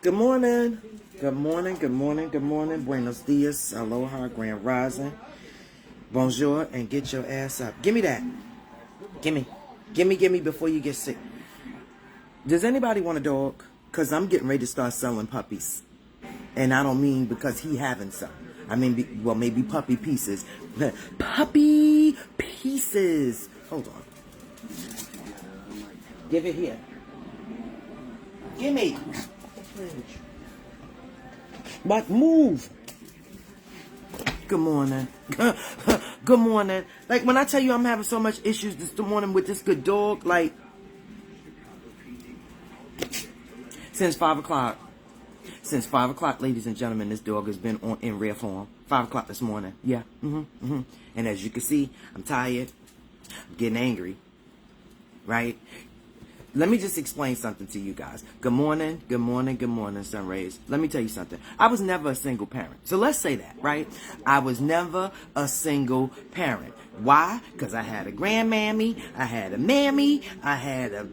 Good morning. Good morning. Good morning. Good morning. Buenos dias. Aloha. Grand rising. Bonjour. And get your ass up. Give me that. Gimme. Gimme before you get sick. Does anybody want a dog? Because I'm getting ready to start selling puppies. And I don't mean because he having some. I mean, well, maybe puppy pieces. Puppy pieces. Hold on. Give it here. Gimme. But move. Good morning. Good morning. Like when I tell you I'm having so much issues this morning with this good dog, like since 5 o'clock. Since 5 o'clock, ladies and gentlemen, this dog has been in rare form. 5 o'clock this morning. Yeah. And as you can see, I'm tired. I'm getting angry. Right? Let me just explain something to you guys. Good morning, good morning, good morning, sun rays. Let me tell you something. I was never a single parent. So let's say that, right? I was never a single parent. Why? Because I had a grandmammy, I had a mammy, I had a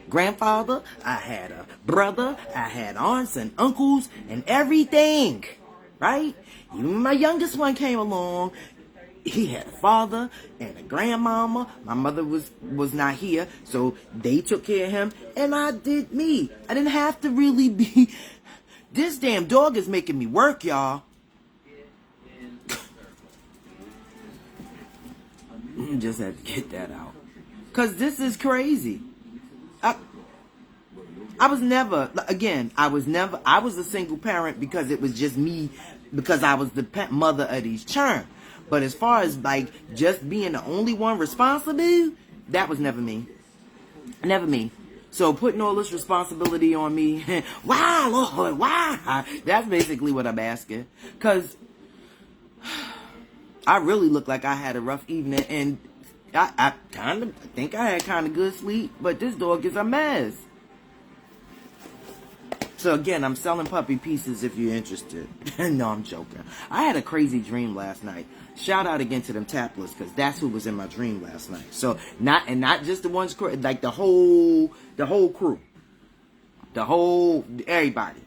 grandfather, I had a brother, I had aunts and uncles and everything, right? Even my youngest one came along. He had a father and a grandmama. My mother was not here, so they took care of him, and I did me. I didn't have to really be. This damn dog is making me work, y'all. Just had to get that out, cause this is crazy. I was never, again, I was a single parent because it was just me, because I was the mother of these children. But as far as like just being the only one responsible, that was never me. Never me. So putting all this responsibility on me, why, Lord, why? That's basically what I'm asking. Because I really look like I had a rough evening, and I think I had kind of good sleep, but this dog is a mess. So again, I'm selling puppy pieces if you're interested. No, I'm joking. I had a crazy dream last night. Shout out again to them tapless, because that's who was in my dream last night. So not just the ones, like the whole crew, everybody.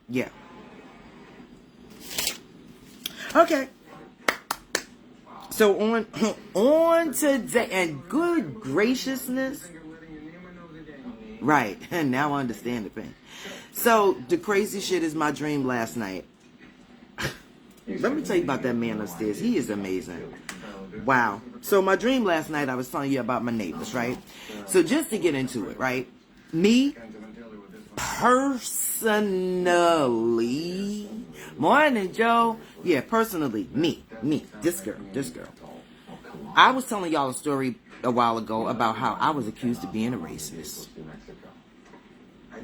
Yeah. Okay. So on today, and good graciousness. Right. And now I understand the pain. So the crazy shit is my dream last night. Let me tell you about that man upstairs. He is amazing. Wow. So my dream last night, I was telling you about my neighbors, right? So just to get into it, right? Me, personally, morning, Joe. Yeah, personally, me, this girl. I was telling y'all a story a while ago about how I was accused of being a racist.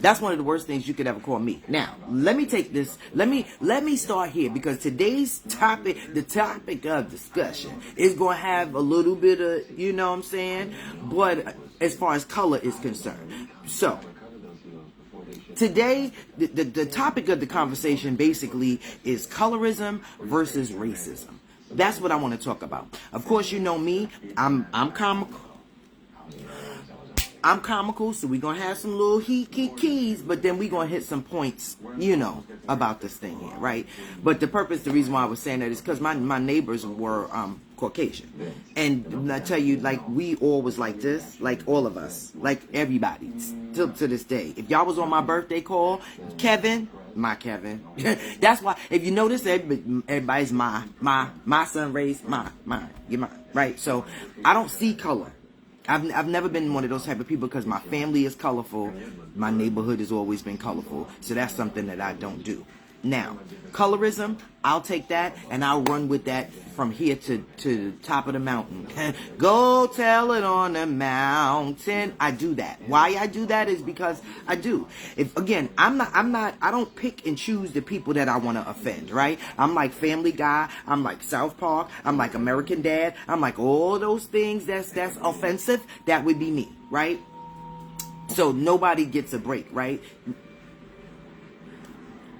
That's one of the worst things you could ever call me. Now, let me take this. Let me start here, because today's topic, the topic of discussion, is going to have a little bit of, you know what I'm saying? But as far as color is concerned. So, today, the topic of the conversation basically is colorism versus racism. That's what I want to talk about. Of course, you know me. I'm comical. I'm comical, so we're going to have some little keys, but then we're going to hit some points, you know, about this thing here, right? But the reason why I was saying that is because my neighbors were Caucasian. And I tell you, like, we all was like this, like all of us, like everybody, still to this day. If y'all was on my birthday call, Kevin. That's why, if you notice, everybody's my son raised, you're mine, right? So I don't see color. I've never been one of those type of people, because my family is colorful. My neighborhood has always been colorful. So that's something that I don't do. Now, colorism, I'll take that and I'll run with that from here to the top of the mountain. Go tell it on the mountain. I do that. Why I do that is because I do. I don't pick and choose the people that I want to offend, right? I'm like Family Guy. I'm like South Park. I'm like American Dad. I'm like all those things that's offensive. That would be me, right? So nobody gets a break, right?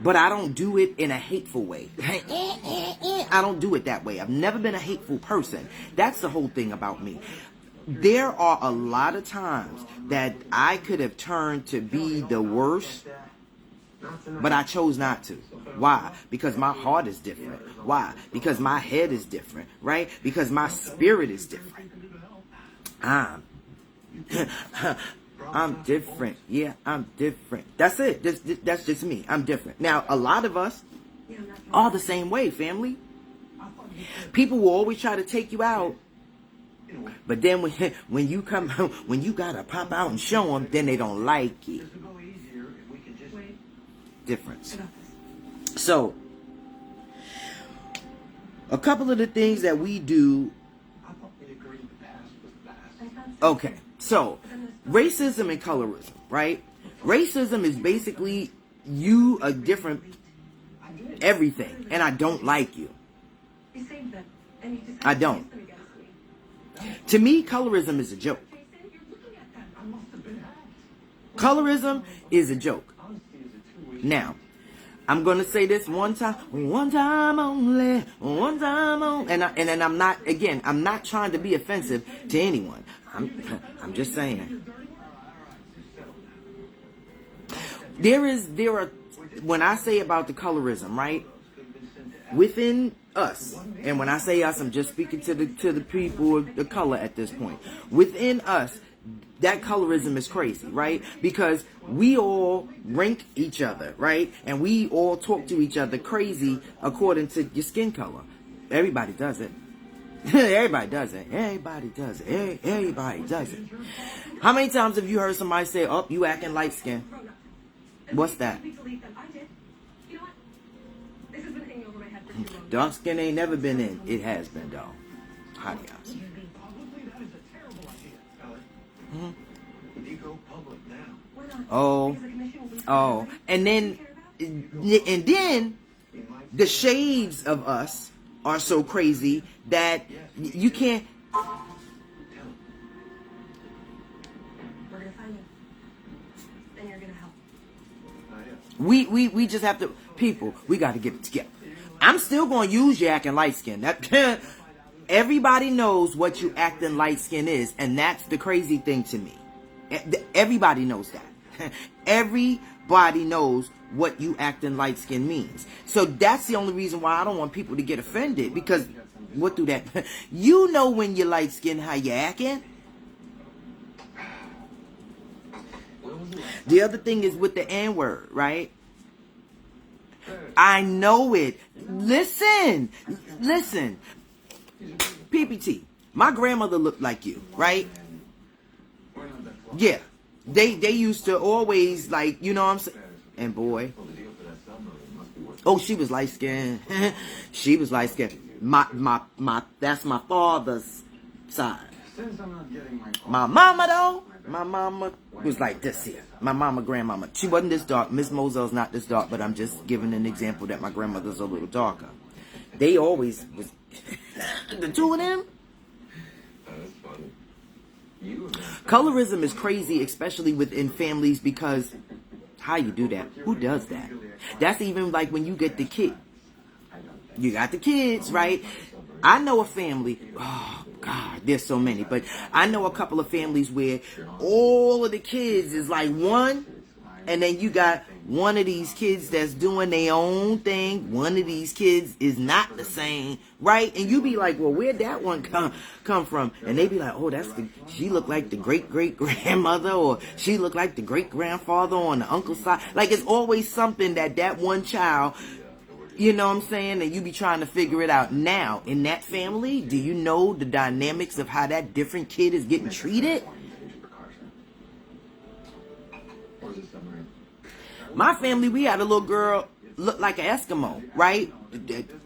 But I don't do it in a hateful way. I don't do it that way. I've never been a hateful person. That's the whole thing about me. There are a lot of times that I could have turned to be the worst But I chose not to. Why? Because my heart is different. Why? Because my head is different, right? Because my spirit is different. I'm different. Yeah, I'm different. That's it. That's just me. I'm different. Now, a lot of us are the same way, family. People will always try to take you out. But then when you come, when you gotta pop out and show them, then they don't like it. Difference. So, a couple of the things that we do. Okay, so racism and colorism, right? Racism is basically you a different everything, and I don't like you. I don't. To me, colorism is a joke. Colorism is a joke. Now, I'm going to say this one time only, and then I'm not, again, I'm not trying to be offensive to anyone. I'm just saying. There are, when I say about the colorism, right? Within us, and when I say us, I'm just speaking to the people of the color at this point. Within us, that colorism is crazy, right? Because we all rank each other, right? And we all talk to each other crazy according to your skin color. Everybody does it. Everybody does it. Everybody does it. Everybody does it. How many times have you heard somebody say, "Oh, you acting light skin"? What's that? Dark skin ain't never been in. It has been, though. Hot guys. Oh, and then the shades of us are so crazy that you can't. We're gonna find you, and you're gonna help. We just have to, people. We got to get it together. I'm still gonna use you acting light skin. That everybody knows what you acting light skin is, and that's the crazy thing to me. Everybody knows that. Everybody knows what you acting light skin means. So that's the only reason why I don't want people to get offended, because what do that? You know when you're light skin how you acting. The other thing is with the N-word, right? I know it. Listen. PPT. My grandmother looked like you, right? Yeah. They used to always, like, you know what I'm saying? And boy. Oh, she was light skinned. She was light skinned. That's my father's side. My mama though, my mama was like this here. My mama, grandmama. She wasn't this dark. Miss Mosel's not this dark, but I'm just giving an example that my grandmother's a little darker. They always was the two of them. Colorism is crazy, especially within families, because how you do that? Who does that? That's even like when you get the kid. You got the kids, right? I know a family. Oh, God, there's so many. But I know a couple of families where all of the kids is like one. And then you got one of these kids that's doing their own thing. One of these kids is not the same, right? And you be like, well, where'd that one come from? And they be like, oh, she looked like the great-great-grandmother, or she looked like the great-grandfather on the uncle's side. Like, it's always something that one child, you know what I'm saying? And you be trying to figure it out. Now, in that family, do you know the dynamics of how that different kid is getting treated? My family, we had a little girl look like an Eskimo, right?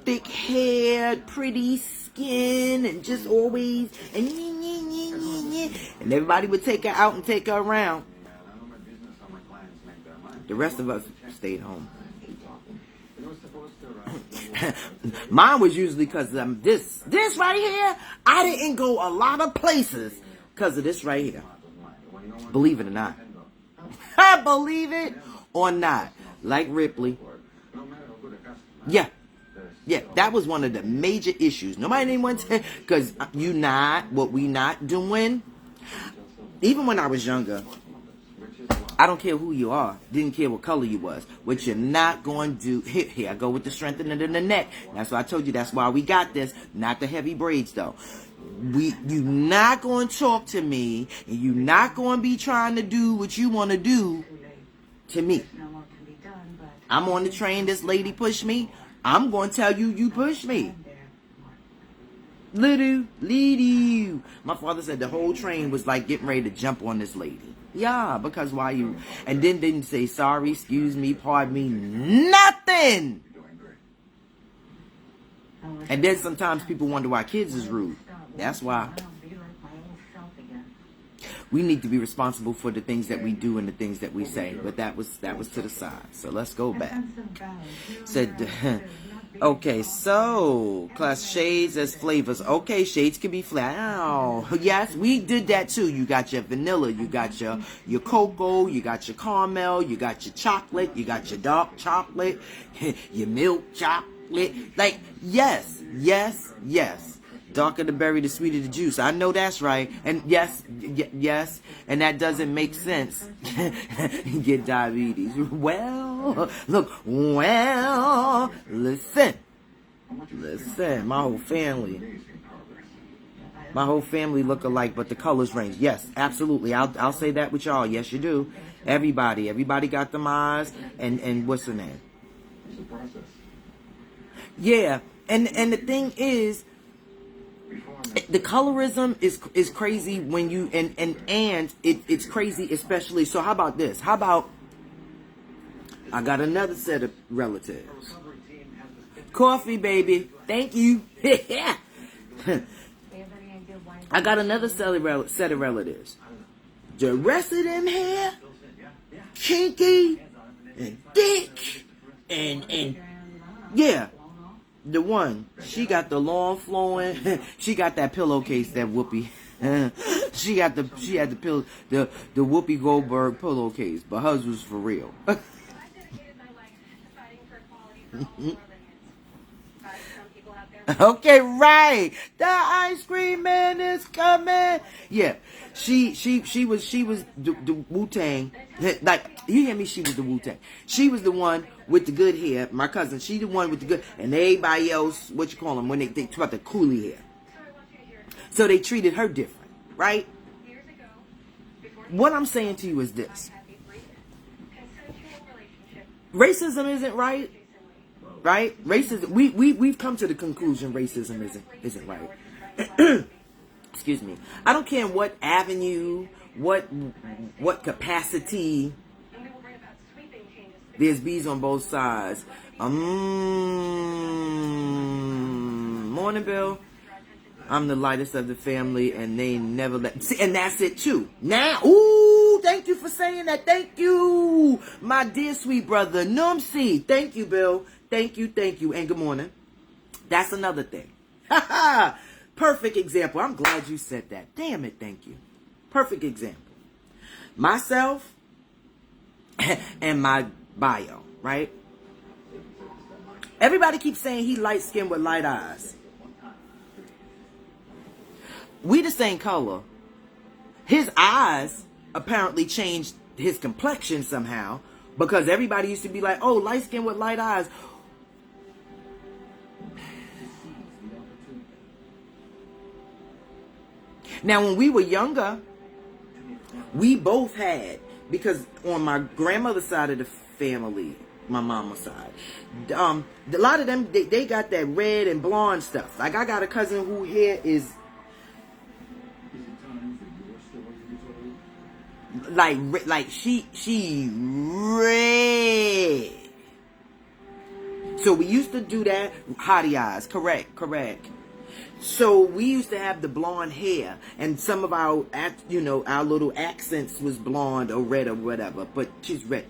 Thick hair, pretty skin, and just always, and everybody would take her out and take her around. The rest of us stayed home. Mine was usually because this right here. I didn't go a lot of places because of this right here. Believe it or not. Believe it or not. Like Ripley. Yeah, that was one of the major issues. Nobody didn't want to, because what we not doing. Even when I was younger, I don't care who you are. Didn't care what color you was. What you're not going to do. Here I go with the strengthening in the neck. That's why I told you that's why we got this. Not the heavy braids though. You not going to talk to me, and you not going to be trying to do what you want to do to me. I'm on the train. This lady pushed me. I'm going to tell you, you pushed me. Little. My father said the whole train was like getting ready to jump on this lady. Yeah, because why you? And then didn't say sorry, excuse me, pardon me, nothing. And then sometimes people wonder why kids is rude. That's why. We need to be responsible for the things that we do and the things that we say. But that was to the side. So let's go back. Said, okay, so class shades as flavors. Okay, shades can be flat. Oh, yes, we did that too. You got your vanilla, you got your cocoa, you got your caramel, you got your chocolate, you got your dark chocolate, your milk chocolate. Like, yes. Darker the berry, the sweeter the juice. I know that's right. And yes, and that doesn't make sense. Get diabetes. Well, look, listen. My whole family look alike, but the colors range. Yes, absolutely. I'll say that with y'all. Yes, you do. Everybody got them eyes. And what's her name? Yeah, and the thing is, the colorism is crazy when you and it's crazy especially. So how about this? How about I got another set of relatives. Coffee, baby. Thank you. I got another set of relatives. The rest of them here, kinky and thick and yeah. The one, she got the long flowing, she got that pillowcase that Whoopi, she had the Whoopi Goldberg pillowcase, but hers was for real. Okay, right. The ice cream man is coming. Yeah, she was the Wu-Tang. Like, you hear me? She was the Wu-Tang. She was the one with the good hair. My cousin, she the one with the good, and everybody else, what you call them, when they talk about the coolie hair. So they treated her different, right? What I'm saying to you is this. Racism isn't right. Right? Racism, we've come to the conclusion racism isn't right. Excuse me. I don't care what avenue, what capacity. There's bees on both sides. Morning, Bill. I'm the lightest of the family, and they never let. See, and that's it too. Now, ooh, thank you for saying that. Thank you, my dear sweet brother Numsi. Thank you, Bill. Thank you, and good morning. That's another thing. Perfect example. I'm glad you said that. Damn it, thank you. Perfect example. Myself and my bio, right? Everybody keeps saying he light skinned with light eyes. We the same color. His eyes apparently changed his complexion somehow, because everybody used to be like, oh, light skinned with light eyes. Now, when we were younger, we both had, because on my grandmother's side of the family, my mama's side, a lot of them, they got that red and blonde stuff. Like, I got a cousin who hair is like she red. So we used to do that. Hottie eyes, correct. So we used to have the blonde hair, and some of our little accents was blonde or red or whatever, but she's red.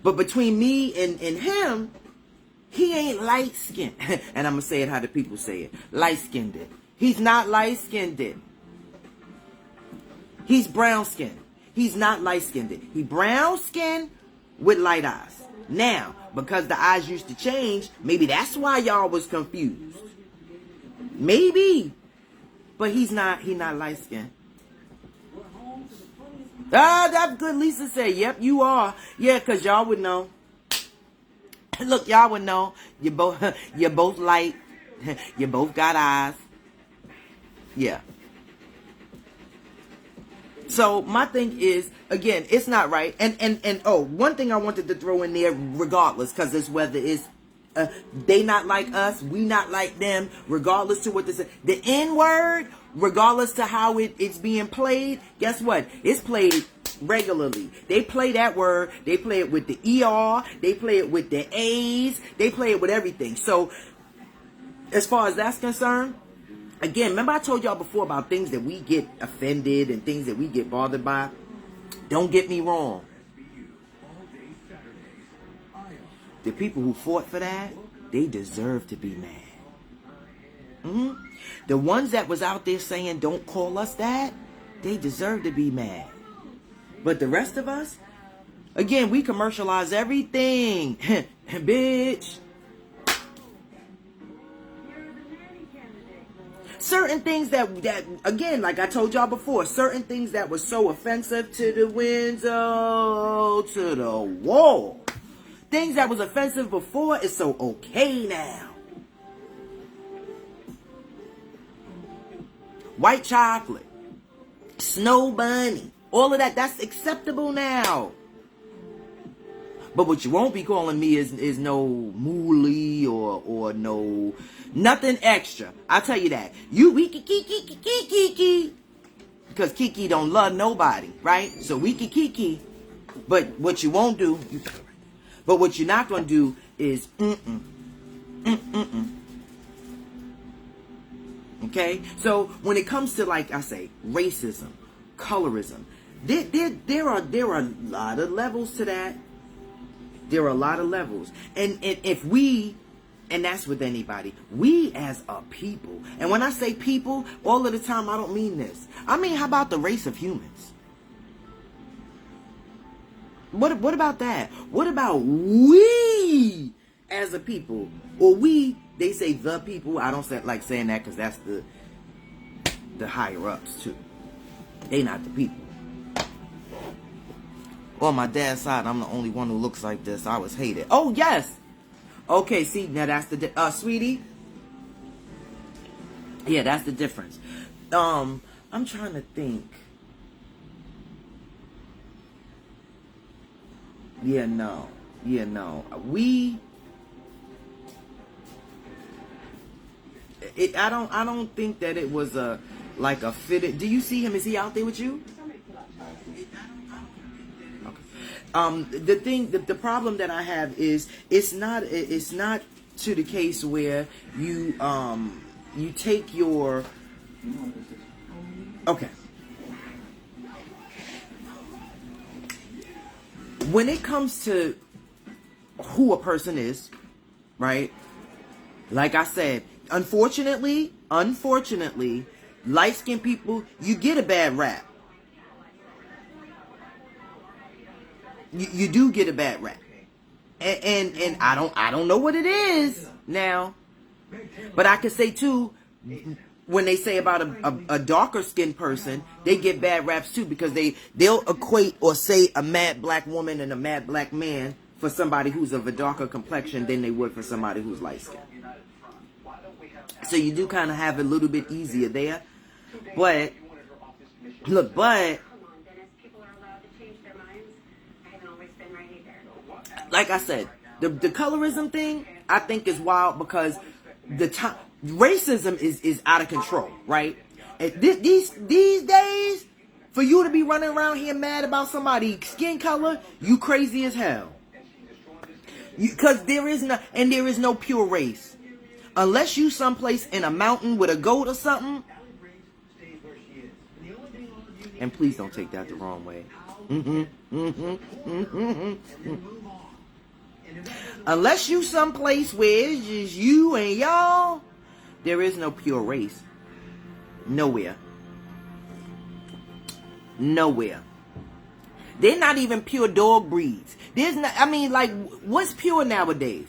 But between me and him, he ain't light skinned. And I'm gonna say it how the people say it. Light skinned. He's not light skinned. He's brown skinned. He's not light skinned. He brown skinned with light eyes. Now, because the eyes used to change, maybe that's why y'all was confused. Maybe. But he's not light skinned. Ah, that's good. Lisa said, yep, you are. Yeah, because y'all would know. Look, y'all would know. You both, you're both light. You both got eyes. Yeah. So my thing is, again, it's not right. And oh, one thing I wanted to throw in there, regardless, because it's whether it's they not like us, we not like them, regardless to what this is. The N word, regardless to how it's being played, guess what? It's played regularly. They play that word. They play it with the ER. They play it with the A's. They play it with everything. So as far as that's concerned, again, remember I told y'all before about things that we get offended and things that we get bothered by? Don't get me wrong. The people who fought for that, they deserve to be mad. The ones that was out there saying, don't call us that, they deserve to be mad. But the rest of us, again, we commercialize everything. Bitch. Certain things that again, like I told y'all before, certain things that were so offensive to the window, to the wall. Things that was offensive before is so okay now. White chocolate, snow bunny, all of that, that's acceptable now. But what you won't be calling me is no mooly or no nothing extra. I'll tell you that. You we kiki because Kiki don't love nobody, right? So we kiki. But what you won't do, but what you're not gonna do is Okay? So when it comes to, like I say, racism, colorism, there are a lot of levels to that. There are a lot of levels. And if we, and that's with anybody, we as a people, and when I say people, all of the time I don't mean this. I mean, how about the race of humans? What about that? What about we as a people? Or we, they say the people. I don't like saying that because that's the higher ups too. They not the people. On my dad's side, I'm the only one who looks like this. I was hated. Oh, yes. Okay, see, now that's the... sweetie? Yeah, that's the difference. I'm trying to think. Yeah, no. We... I don't think that it was a fitted... Do you see him? Is he out there with you? The problem that I have is it's not to the case where you take your okay. When it comes to who a person is, right? Like I said, unfortunately, light-skinned people, you get a bad rap. You do get a bad rap, and I don't know what it is now, but I can say too, when they say about a darker skinned person, they get bad raps too because they'll equate or say a mad black woman and a mad black man for somebody who's of a darker complexion than they would for somebody who's light skinned. So you do kind of have it a little bit easier there, but look, like I said, the colorism thing, I think is wild because racism is out of control, right? These days, for you to be running around here mad about somebody's skin color, you crazy as hell. Because there is no pure race. Unless you someplace in a mountain with a goat or something. And please don't take that the wrong way. Unless you someplace where it's just you and y'all, there is no pure race. Nowhere. They're not even pure dog breeds. There's not, I mean, like, what's pure nowadays?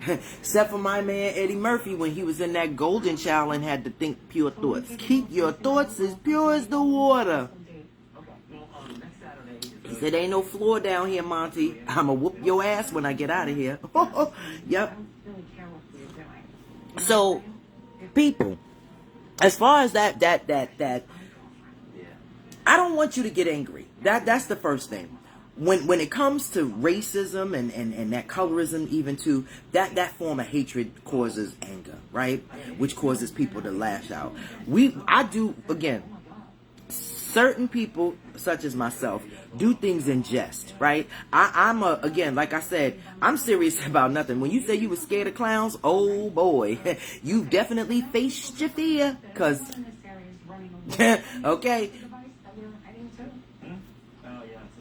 Except for my man Eddie Murphy when he was in that Golden Child and had to think pure thoughts. Keep your thoughts as pure as the water. Said, ain't no floor down here, Monty. I'ma whoop your ass when I get out of here. Yep. So, people, as far as that, I don't want you to get angry. That's the first thing. When it comes to racism and that colorism, even too, that form of hatred causes anger, right? Which causes people to lash out. Certain people, such as myself, do things in jest, right? Again, like I said, I'm serious about nothing. When you say you were scared of clowns, oh boy, you've definitely faced your fear, cause, okay,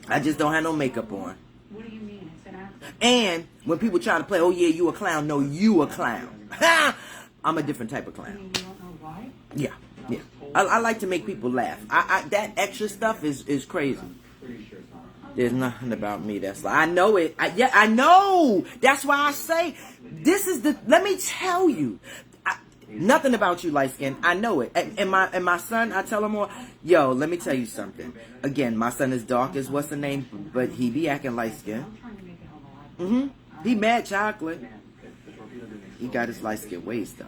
I just don't have no makeup on. And when people try to play, oh yeah, you a clown, no, you a clown. I'm a different type of clown. Yeah. I like to make people laugh. That extra stuff is crazy. There's nothing about me that's like, I know it. I know. That's why I say, let me tell you, nothing about you, light skin. I know it. And my son, I tell him all, yo, let me tell you something. Again, my son is dark as what's the name, but he be acting light skin. He mad chocolate. He got his light skin ways though.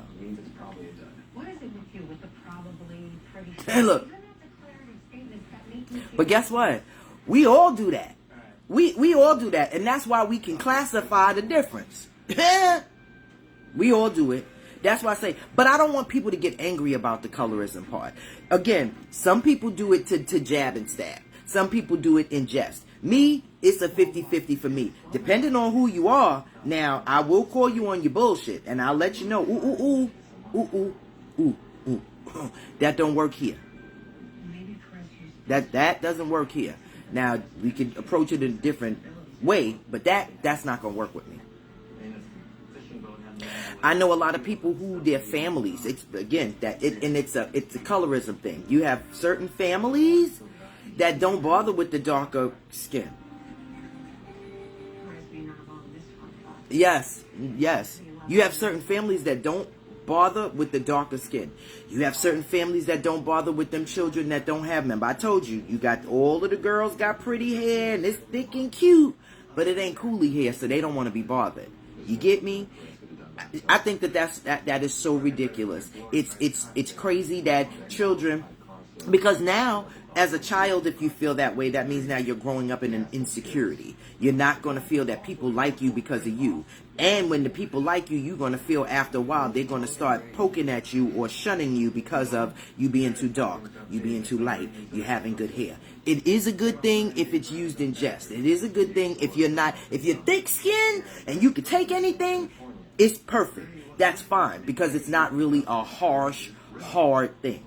And look, but guess what? We all do that. We all do that, and that's why we can classify the difference. We all do it. That's why I say, but I don't want people to get angry about the colorism part. Again, some people do it to jab and stab. Some people do it in jest. Me, it's a 50-50 for me. Depending on who you are, now, I will call you on your bullshit, and I'll let you know, that don't work here. That doesn't work here. Now, we could approach it in a different way, but that's not going to work with me. I know a lot of people who their families, it's a colorism thing. You have certain families that don't bother with the darker skin. Yes. You have certain families that don't bother with the darker skin. You have certain families that don't bother with them children that don't have them. But I told you, you got all of the girls got pretty hair and it's thick and cute, but it ain't coolie hair, so they don't want to be bothered. You get me? I think that is so ridiculous. It's crazy that children, because now as a child, if you feel that way, that means now you're growing up in an insecurity. You're not going to feel that people like you because of you. And when the people like you, you're going to feel after a while they're going to start poking at you or shunning you because of you being too dark, you being too light, you having good hair. It is a good thing if it's used in jest. It is a good thing if you're thick skinned and you can take anything, it's perfect. That's fine because it's not really a harsh, hard thing.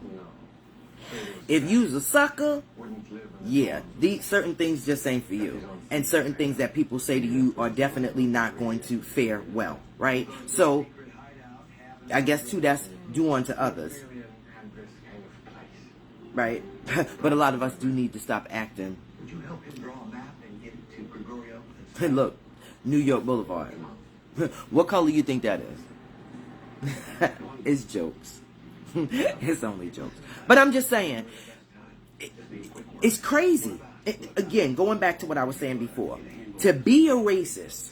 If you's a sucker, yeah, these certain things just ain't for you. And certain things that people say to you are definitely not going to fare well, right? So, I guess too, that's do unto others. Right? But a lot of us do need to stop acting. Would you help him draw a map and get it to Gregorio? Look, New York Boulevard. What color you think that is? It's jokes. It's only jokes. But I'm just saying, it's crazy. Again, going back to what I was saying before, to be a racist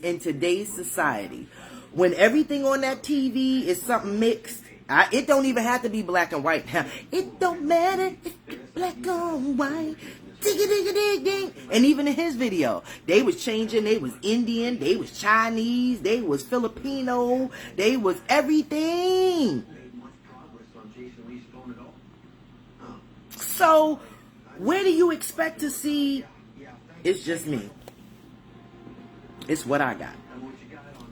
in today's society, when everything on that TV is something mixed, it don't even have to be black and white. It don't matter if it's black or white. Dig-a-dig-a-dig-ding. And even in his video, they was changing. They was Indian. They was Chinese. They was Filipino. They was everything. So, where do you expect to see? It's just me. It's what I got.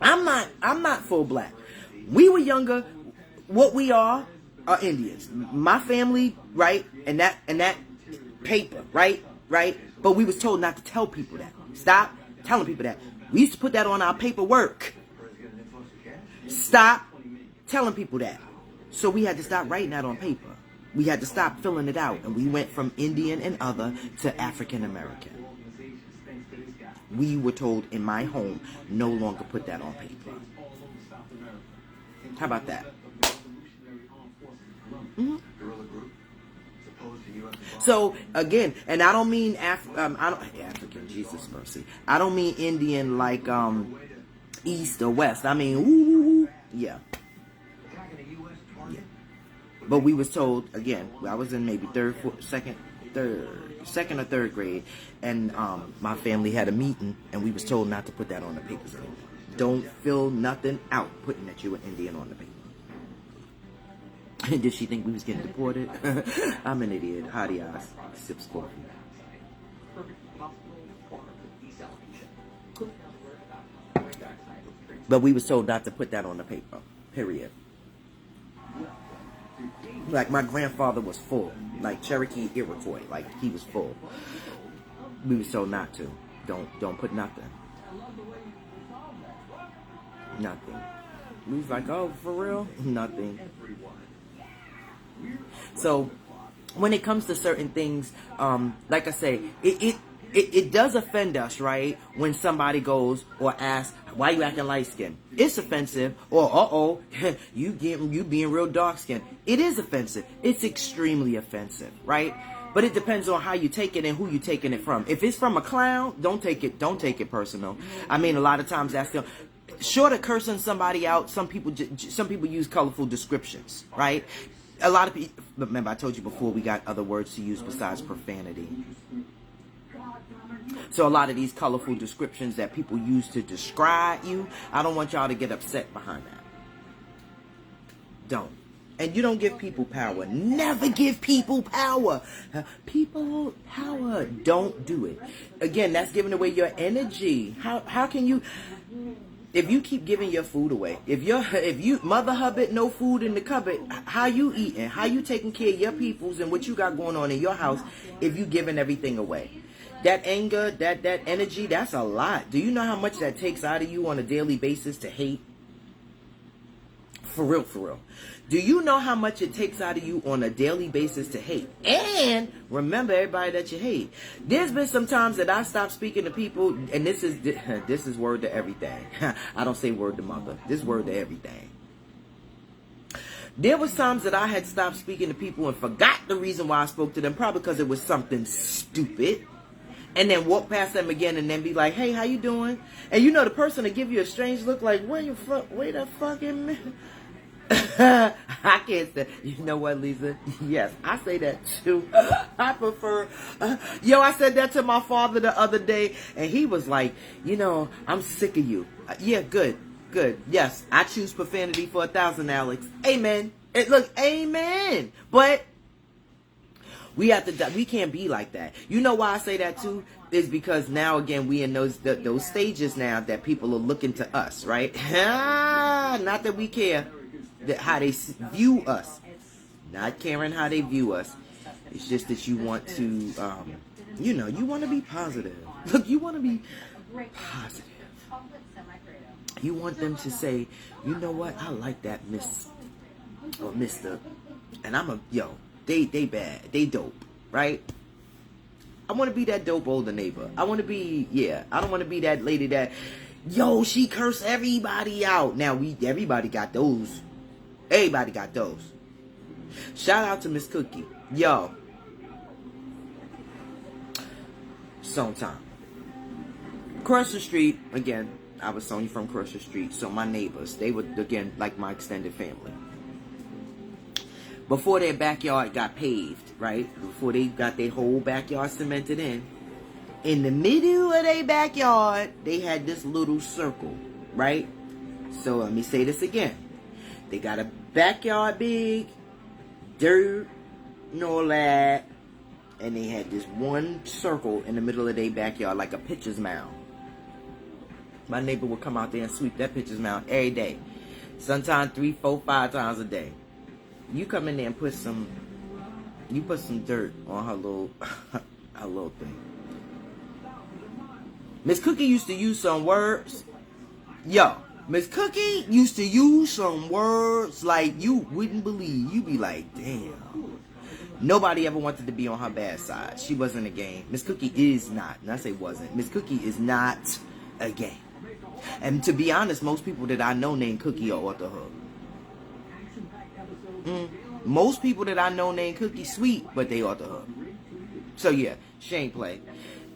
I'm not full black. We were younger. What we are Indians. My family, right? And that paper, right? But we was told not to tell people that. Stop telling people that. We used to put that on our paperwork. Stop telling people that. So we had to stop writing that on paper. We had to stop filling it out. And we went from Indian and other to African American. We were told in my home, no longer put that on paper. How about that? Mm-hmm. So again, and I don't mean African, Jesus mercy. I don't mean Indian like East or West. I mean, ooh, yeah. But we was told, again, I was in maybe second or third grade, and my family had a meeting, and we was told not to put that on the papers anymore. Don't fill nothing out putting that you were Indian on the paper. Did she think we was getting deported? I'm an idiot. Hottie eyes. Sips coffee. But we was told not to put that on the paper. Period. Like my grandfather was full. Like Cherokee Iroquois. Like he was full. We was told not to. Don't put nothing. Nothing. We was like, oh, for real? Nothing. So when it comes to certain things, like I say, it does offend us, right? When somebody goes or asks, why you acting light skinned? It's offensive. Or you being real dark skinned. It is offensive. It's extremely offensive, right? But it depends on how you take it and who you taking it from. If it's from a clown, don't take it personal. I mean, a lot of times that's still short of cursing somebody out. Some people use colorful descriptions, right? A lot of people, remember I told you before, we got other words to use besides profanity. So a lot of these colorful descriptions that people use to describe you, I don't want y'all to get upset behind that. Don't. And you don't give people power. Never give people power. People power. Don't do it. Again, that's giving away your energy. How can you... If you keep giving your food away, if you Mother Hubbard, no food in the cupboard, how you eating? How you taking care of your peoples and what you got going on in your house if you giving everything away? That anger, that energy, that's a lot. Do you know how much that takes out of you on a daily basis to hate? For real, for real. Do you know how much it takes out of you on a daily basis to hate? And remember everybody that you hate. There's been some times that I stopped speaking to people, and this is word to everything. I don't say word to mother. This word to everything. There was times that I had stopped speaking to people and forgot the reason why I spoke to them, probably because it was something stupid. And then walk past them again and then be like, hey, how you doing? And you know the person will give you a strange look like, wait a fucking minute. I can't say, you know what, Lisa? Yes, I say that too. I prefer, I said that to my father the other day, and he was like, I'm sick of you. Yeah, good. Yes, I choose profanity for 1,000, Alex. Amen. Look, amen. But we can't be like that. You know why I say that too? Is because now again we in those stages now that people are looking to us, right? Not that we care. How they view us, not caring how they view us. It's just that you want to, you want to be positive. Look, you want to be positive. You want them to say, you know what, I like that Miss or Mister, and they bad, they dope, right? I want to be that dope older neighbor. I want to be, I don't want to be that lady that, she cursed everybody out. Now everybody got those. Everybody got those. Shout out to Miss Cookie. Sometime. Across the street, again, I was Sonya from across the street. So my neighbors, they were, again, like my extended family. Before their backyard got paved, right? Before they got their whole backyard cemented in the middle of their backyard, they had this little circle, right? So let me say this again. They got a backyard big, dirt, and all that. And they had this one circle in the middle of their backyard, like a pitcher's mound. My neighbor would come out there and sweep that pitcher's mound every day. Sometimes 3, 4, 5 times a day. You come in there and put some dirt on her little thing. Miss Cookie used to use some words. Miss Cookie used to use some words like you wouldn't believe. You'd be like, damn. Nobody ever wanted to be on her bad side. She wasn't a game. Miss Cookie is not. And I say wasn't. Miss Cookie is not a game. And to be honest, most people that I know named Cookie are off the hook. Most people that I know named Cookie sweet, but they off the hook. So yeah, she ain't play.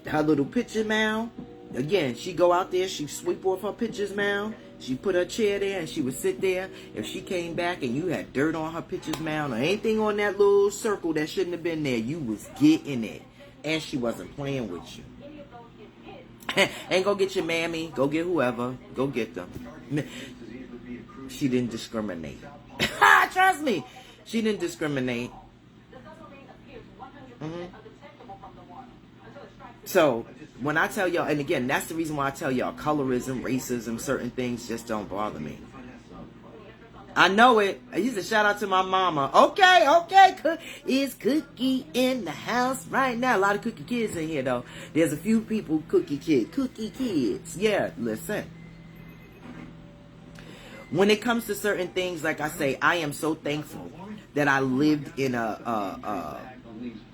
Her little picture mound. Again, she go out there, she sweep off her pictures mound. She put her chair there and she would sit there. If she came back and you had dirt on her pictures mound or anything on that little circle that shouldn't have been there, you was getting it. And she wasn't playing with you. And go get your mammy, go get whoever, go get them. She didn't discriminate. Trust me, she didn't discriminate. So when I tell y'all, and again, that's the reason why I tell y'all, colorism, racism, certain things just don't bother me. I know it. I used to shout out to my mama. Okay. Is Cookie in the house right now? A lot of Cookie kids in here, though. There's a few people, Cookie kids. Yeah, listen. When it comes to certain things, like I say, I am so thankful that I lived in a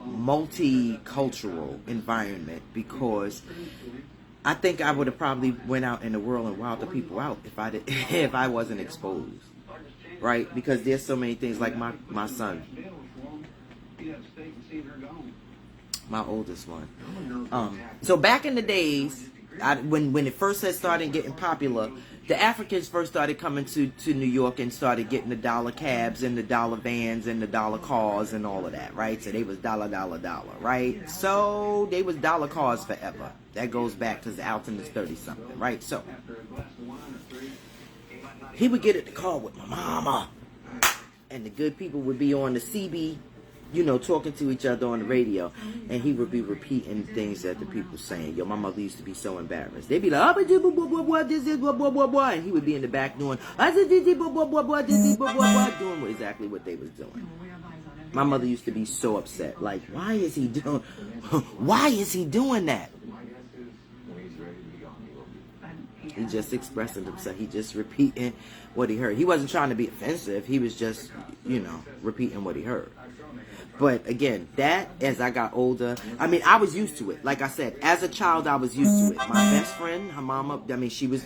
multicultural environment, because I think I would have probably went out in the world and wowed the people out if I wasn't exposed. Right? Because there's so many things, like my son, my oldest one. So back in the days, when it first had started getting popular, the Africans first started coming to New York and started getting the dollar cabs and the dollar vans and the dollar cars and all of that, right? So they was dollar, right? So they was dollar cars forever. That goes back because Alton is 30-something, right? So he would get in the car with my mama, and the good people would be on the CB, talking to each other on the radio, and he would be repeating things that the people saying. Yo, my mother used to be so embarrassed. They'd be like, this is blah, and he would be in the back doing, doing exactly what they was doing. My mother used to be so upset. Like, why is he doing that? He just expressing himself. He just repeating what he heard. He wasn't trying to be offensive. He was just, repeating what he heard. But again, that, as I got older, I was used to it. Like I said, as a child, I was used to it. My best friend, her mama, she was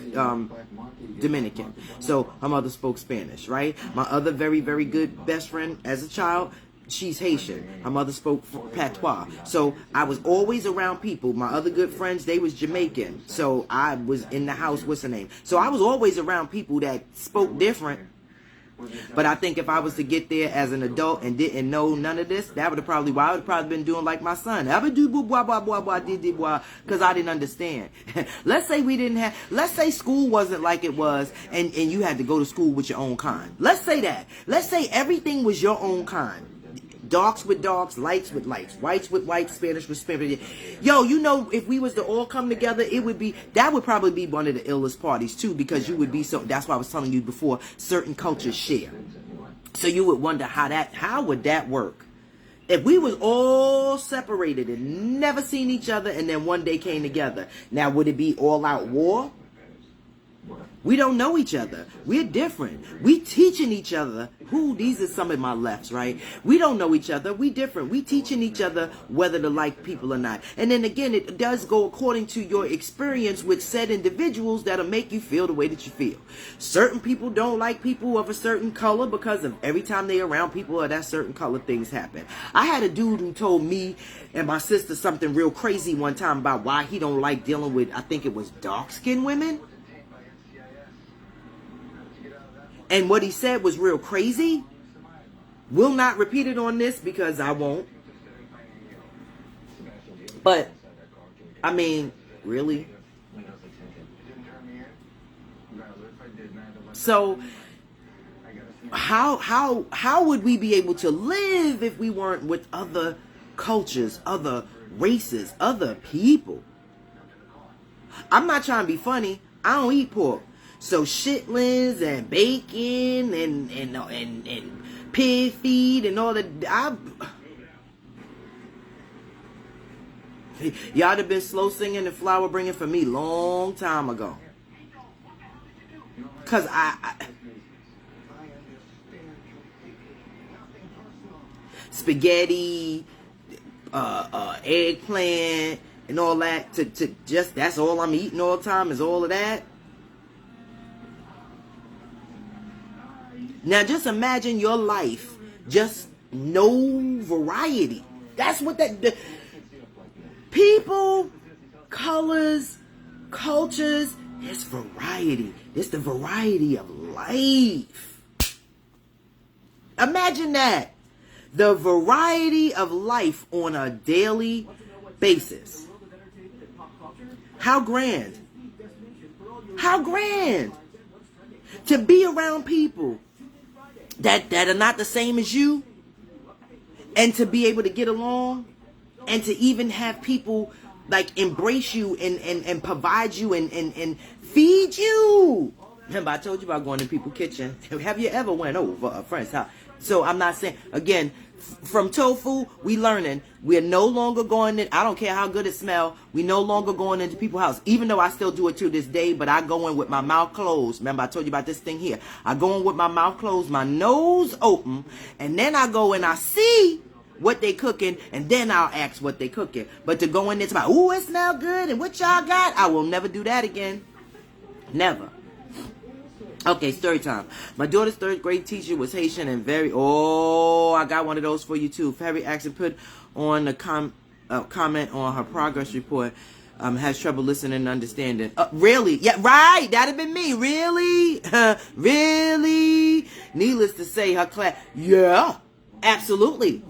Dominican. So her mother spoke Spanish, right? My other very, very good best friend as a child, she's Haitian. Her mother spoke patois. So I was always around people. My other good friends, they was Jamaican. So I was in the house, what's her name? So I was always around people that spoke different. But I think if I was to get there as an adult and didn't know none of this, that would have probably, I would have probably been doing like my son. Because I didn't understand. Let's say school wasn't like it was, and you had to go to school with your own kind. Let's say that. Let's say everything was your own kind. Darks with darks, lights with lights, whites with whites, Spanish with Spanish. Yo, if we was to all come together, that would probably be one of the illest parties too, because you would be that's why I was telling you before, certain cultures share. So you would wonder how would that work? If we was all separated and never seen each other and then one day came together, now would it be all out war? We don't know each other. We're different. We teaching each other. These are some of my lefts, right? We don't know each other. We different. We teaching each other whether to like people or not. And then again, it does go according to your experience with said individuals that'll make you feel the way that you feel. Certain people don't like people of a certain color because of every time they're around people of that certain color, things happen. I had a dude who told me and my sister something real crazy one time about why he don't like dealing with, I think it was dark-skinned women. And what he said was real crazy. Will not repeat it on this because I won't. But, really? So, how would we be able to live if we weren't with other cultures, other races, other people? I'm not trying to be funny. I don't eat pork. So chitlins and bacon and pig feed and all that. Y'all have been slow singing and flower bringing for me long time ago. Cause spaghetti, eggplant and all that to just that's all I'm eating all the time is all of that. Now just imagine your life just no variety. That's what the people, colors, cultures, there's variety. It's the variety of life. Imagine that. The variety of life on a daily basis. How grand. How grand. To be around people that are not the same as you, and to be able to get along, and to even have people like embrace you and provide you and feed you. Remember, I told you about going to people's kitchen. Have you ever went over a friend's house? So I'm not saying, again, from tofu, we learning. We're no longer going in. I don't care how good it smells. We no longer going into people's house. Even though I still do it to this day, but I go in with my mouth closed. Remember, I told you about this thing here. I go in with my mouth closed, my nose open, and then I go and I see what they cooking, and then I'll ask what they cooking. But to go in there to my, ooh, it smell good, and what y'all got? I will never do that again. Never. Okay, story time. My daughter's third grade teacher was Haitian and I got one of those for you too. Very accent put on the comment on her progress report. Has trouble listening and understanding. Really? Yeah, right. That'd have been me. Really? Really? Needless to say, her class. Yeah, absolutely.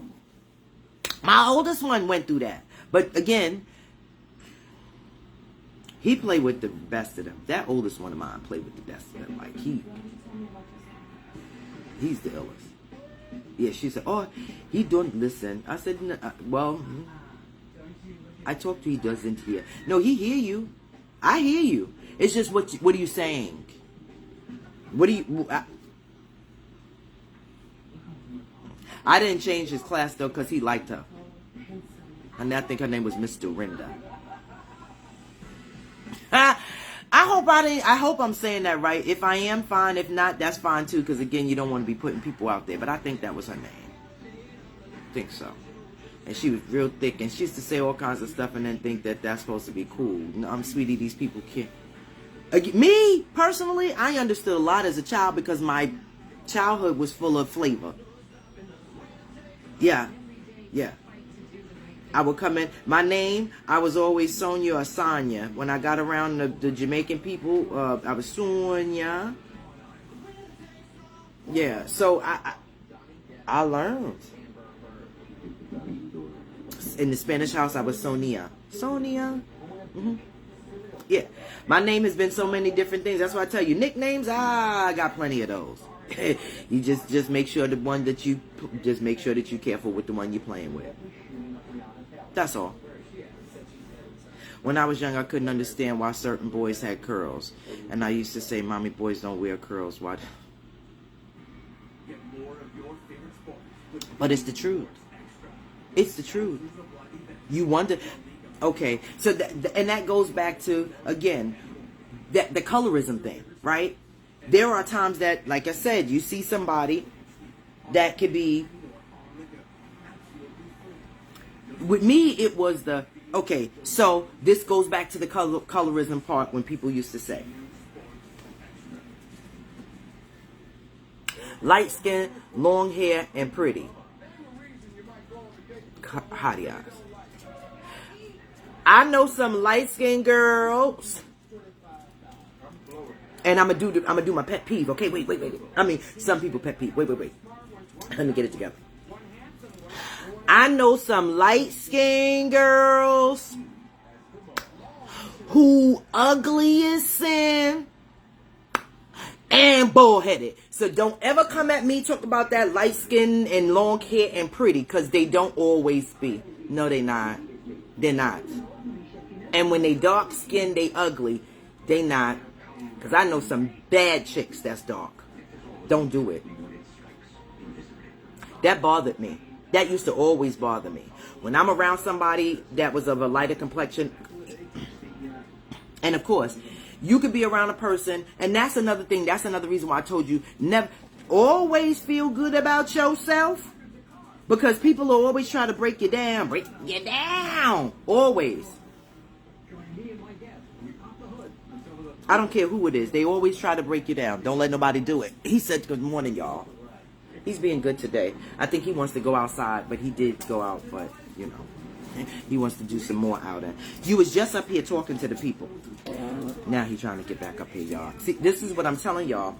My oldest one went through that. But again, he played with the best of them. That oldest one of mine played with the best of them. Like, he's the illest. Yeah, she said, oh, he don't listen. I said, no, well, I talked to he doesn't hear. No, he hear you. I hear you. It's just, what are you saying? What do you... I didn't change his class, though, because he liked her. And I think her name was Miss Dorinda. I hope I'm saying that right. If I am, fine. If not, that's fine too. Because again, you don't want to be putting people out there. But I think that was her name. I think so. And she was real thick. And she used to say all kinds of stuff and then think that that's supposed to be cool. No, I'm sweetie, these people can't. Me, personally, I understood a lot as a child because my childhood was full of flavor. Yeah. Yeah. I would come in. My name, I was always Sonia or Sonia. When I got around the Jamaican people, I was Sonia. Yeah, so I learned. In the Spanish house, I was Sonia. Sonia. Mm-hmm. Yeah, my name has been so many different things. That's why I tell you, nicknames, I got plenty of those. You just make sure the one that you, just make sure that you're careful with the one you're playing with. That's all. When I was young, I couldn't understand why certain boys had curls. And I used to say, mommy, boys don't wear curls. Why? But it's the truth. It's the truth. You wonder. Okay, so and that goes back to, again, the colorism thing, right? There are times that, like I said, you see somebody that could be... With me, it was the, okay, so this goes back to the colorism part when people used to say, light skin, long hair, and pretty. Hottie eyes. I know some light skinned girls, and I'm gonna do my pet peeve. Okay, wait. I mean, some people pet peeve. Wait. Let me get it together. I know some light-skinned girls who ugly as sin and bald-headed. So don't ever come at me talk about that light-skinned and long hair and pretty, because they don't always be. No, they not. They're not. And when they dark-skinned, they ugly. They not. Because I know some bad chicks that's dark. Don't do it. That bothered me. That used to always bother me. When I'm around somebody that was of a lighter complexion, and of course, you could be around a person, and that's another thing, that's another reason why I told you, never always feel good about yourself, because people will always try to break you down. Always. I don't care who it is. They always try to break you down. Don't let nobody do it. He said, good morning, y'all. He's being good today. I think he wants to go outside, but he did go out, but, you know, he wants to do some more outing. You was just up here talking to the people. Now he's trying to get back up here, y'all. See, this is what I'm telling y'all.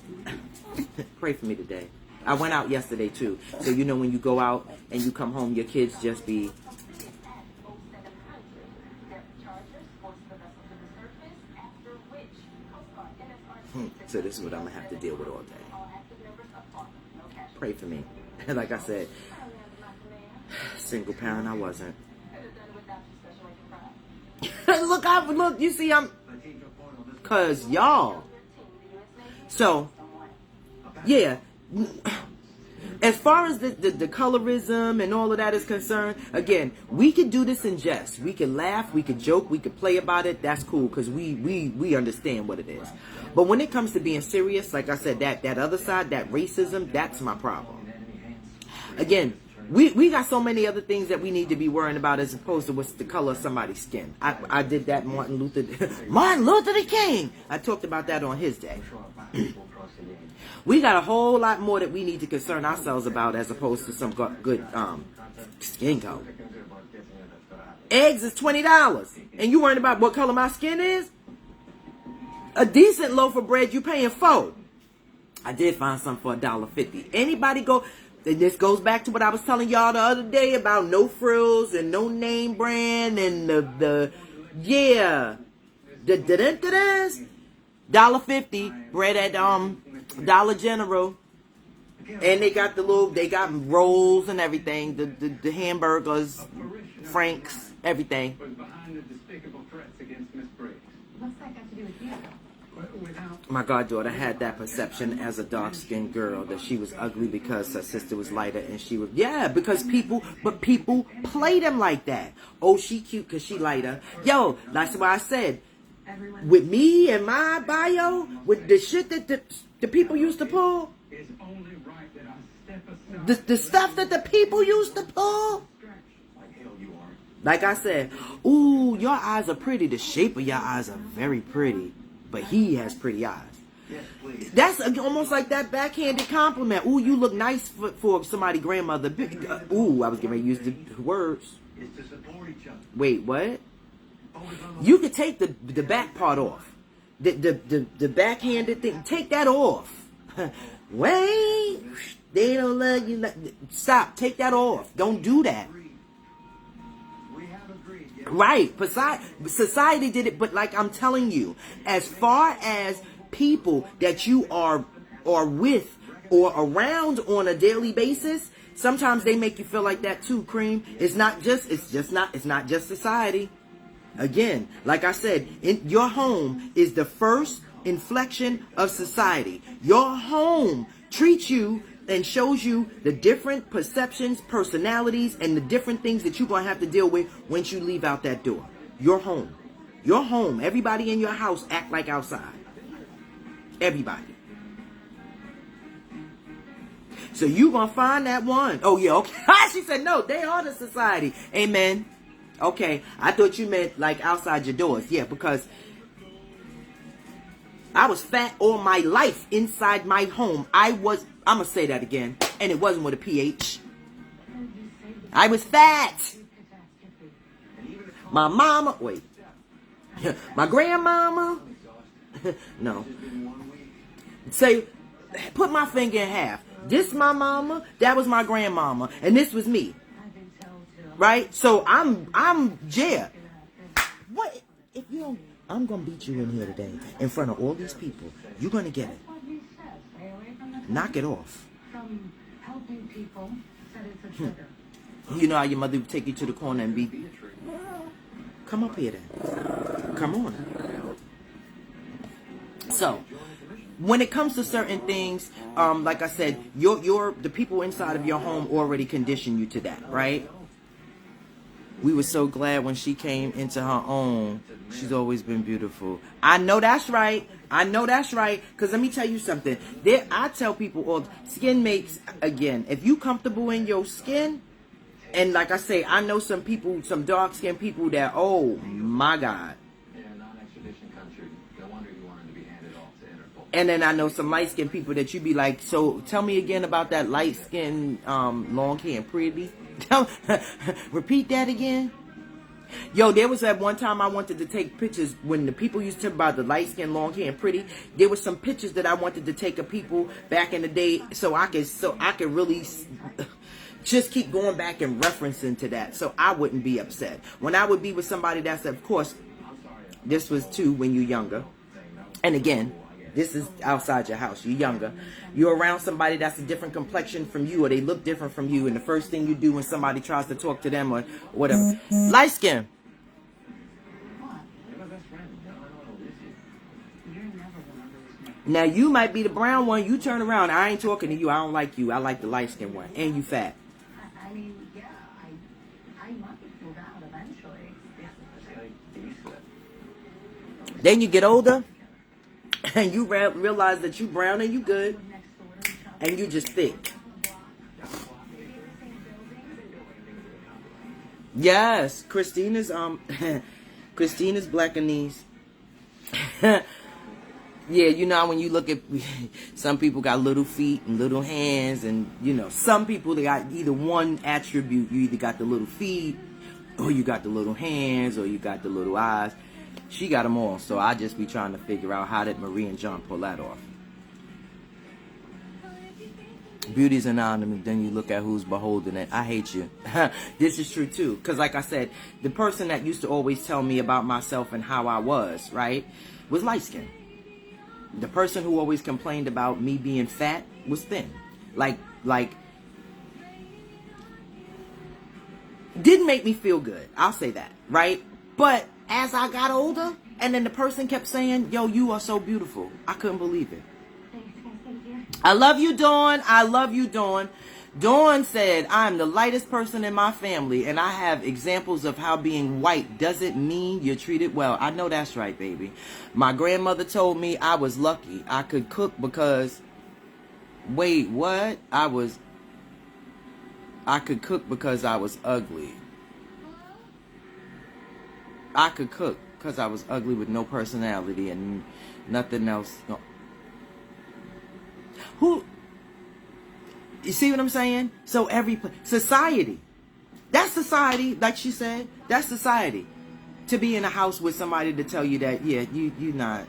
Pray for me today. I went out yesterday, too. So, you know, when you go out and you come home, your kids just be... So this is what I'm going to have to deal with all day. Pray for me. Like I said, single parent I wasn't. Look, you see, cause y'all. So, yeah. As far as the colorism and all of that is concerned, again, we could do this in jest. We could laugh, we could joke, we could play about it. That's cool because we understand what it is. But when it comes to being serious, like I said, that other side, that racism, that's my problem. Again, we got so many other things that we need to be worrying about as opposed to what's the color of somebody's skin. I did that Martin Luther the King. I talked about that on his day. We got a whole lot more that we need to concern ourselves about as opposed to some good skin color. Eggs is $20. And you worrying about what color my skin is? A decent loaf of bread you paying $4. I did find some for $1.50. Anybody go... And this goes back to what I was telling y'all the other day about no frills and no name brand and the $1.50 bread at Dollar General, and they got rolls and everything, the hamburgers, Franks, everything. My goddaughter had that perception as a dark-skinned girl that she was ugly because her sister was lighter and she was... Yeah, because people play them like that. Oh, she cute because she lighter. Yo, that's why I said, with me and my bio, with the shit that the people used to pull, the stuff that the people used to pull, like I said, ooh, your eyes are pretty. The shape of your eyes are very pretty. But he has pretty eyes. That's almost like that backhanded compliment. Ooh, you look nice for somebody's grandmother. Ooh, I was getting ready to use the words. Wait, what? You could take the back part off. The backhanded thing. Take that off. Wait. They don't love you. Stop. Take that off. Don't do that. Right, society did it, but like I'm telling you, as far as people that you are with or around on a daily basis, sometimes they make you feel like that too, Cream. It's not just society. Again, like I said, your home is the first inflection of society. Your home treats you and shows you the different perceptions, personalities, and the different things that you're going to have to deal with once you leave out that door. Your home. Your home. Everybody in your house act like outside. Everybody. So you going to find that one. Oh, yeah, okay. She said, no, they are the society. Amen. Okay. I thought you meant like outside your doors. Yeah, because I was fat all my life inside my home. I'm going to say that again. And it wasn't with a PH. I was fat. My mama, wait. My grandmama. No. Say, put my finger in half. This my mama, that was my grandmama, and this was me. Right? So I'm Jay. What? If you don't, I'm going to beat you in here today in front of all these people. You're going to get it. Knock it off. You know how your mother would take you to the corner and be, come up here then. Come on. So, when it comes to certain things, like I said, the people inside of your home already condition you to that, right? We were so glad when she came into her own. She's always been beautiful. I know that's right. I know that's right. Because let me tell you something. I tell people all, skin makes, again, if you comfortable in your skin, and like I say, I know some dark skinned people that, oh my God. And then I know some light-skinned people that you be like, so tell me again about that light-skinned, long hair and pretty. Repeat that again. Yo, there was that one time I wanted to take pictures when the people used to talk about the light skin, long hair, and pretty. There was some pictures that I wanted to take of people back in the day, so I could really just keep going back and referencing to that, so I wouldn't be upset when I would be with somebody that's, of course, this was too when you're younger, and again, this is outside your house. You're younger. You're around somebody that's a different complexion from you, or they look different from you, and the first thing you do when somebody tries to talk to them or whatever. Light skin. Now, you might be the brown one. You turn around. I ain't talking to you. I don't like you. I like the light skin one. And you fat. I mean, yeah, I might feel that eventually. Then you get older. And you realize that you brown and you good, and you just thick. Yes, Christina's Christina's Blackanese. Yeah, you know when you look at some people got little feet and little hands, and you know some people they got either one attribute. You either got the little feet, or you got the little hands, or you got the little eyes. She got them all, so I just be trying to figure out how did Marie and John pull that off. Beauty's an ornament, then you look at who's beholding it. I hate you. This is true too, because like I said, the person that used to always tell me about myself and how I was, right, was light skinned. The person who always complained about me being fat was thin. Like, didn't make me feel good. I'll say that, right? But as I got older, and then the person kept saying, yo, you are so beautiful. I couldn't believe it. I love you, Dawn. I love you, Dawn. Dawn said, I'm the lightest person in my family, and I have examples of how being white doesn't mean you're treated well. I know that's right, baby. My grandmother told me I was lucky. I could cook because... Wait, what? I could cook because I was ugly. I could cook because I was ugly with no personality and nothing else. No. Who? You see what I'm saying? So society. That's society, like she said. That's society. To be in a house with somebody to tell you that, yeah, you not.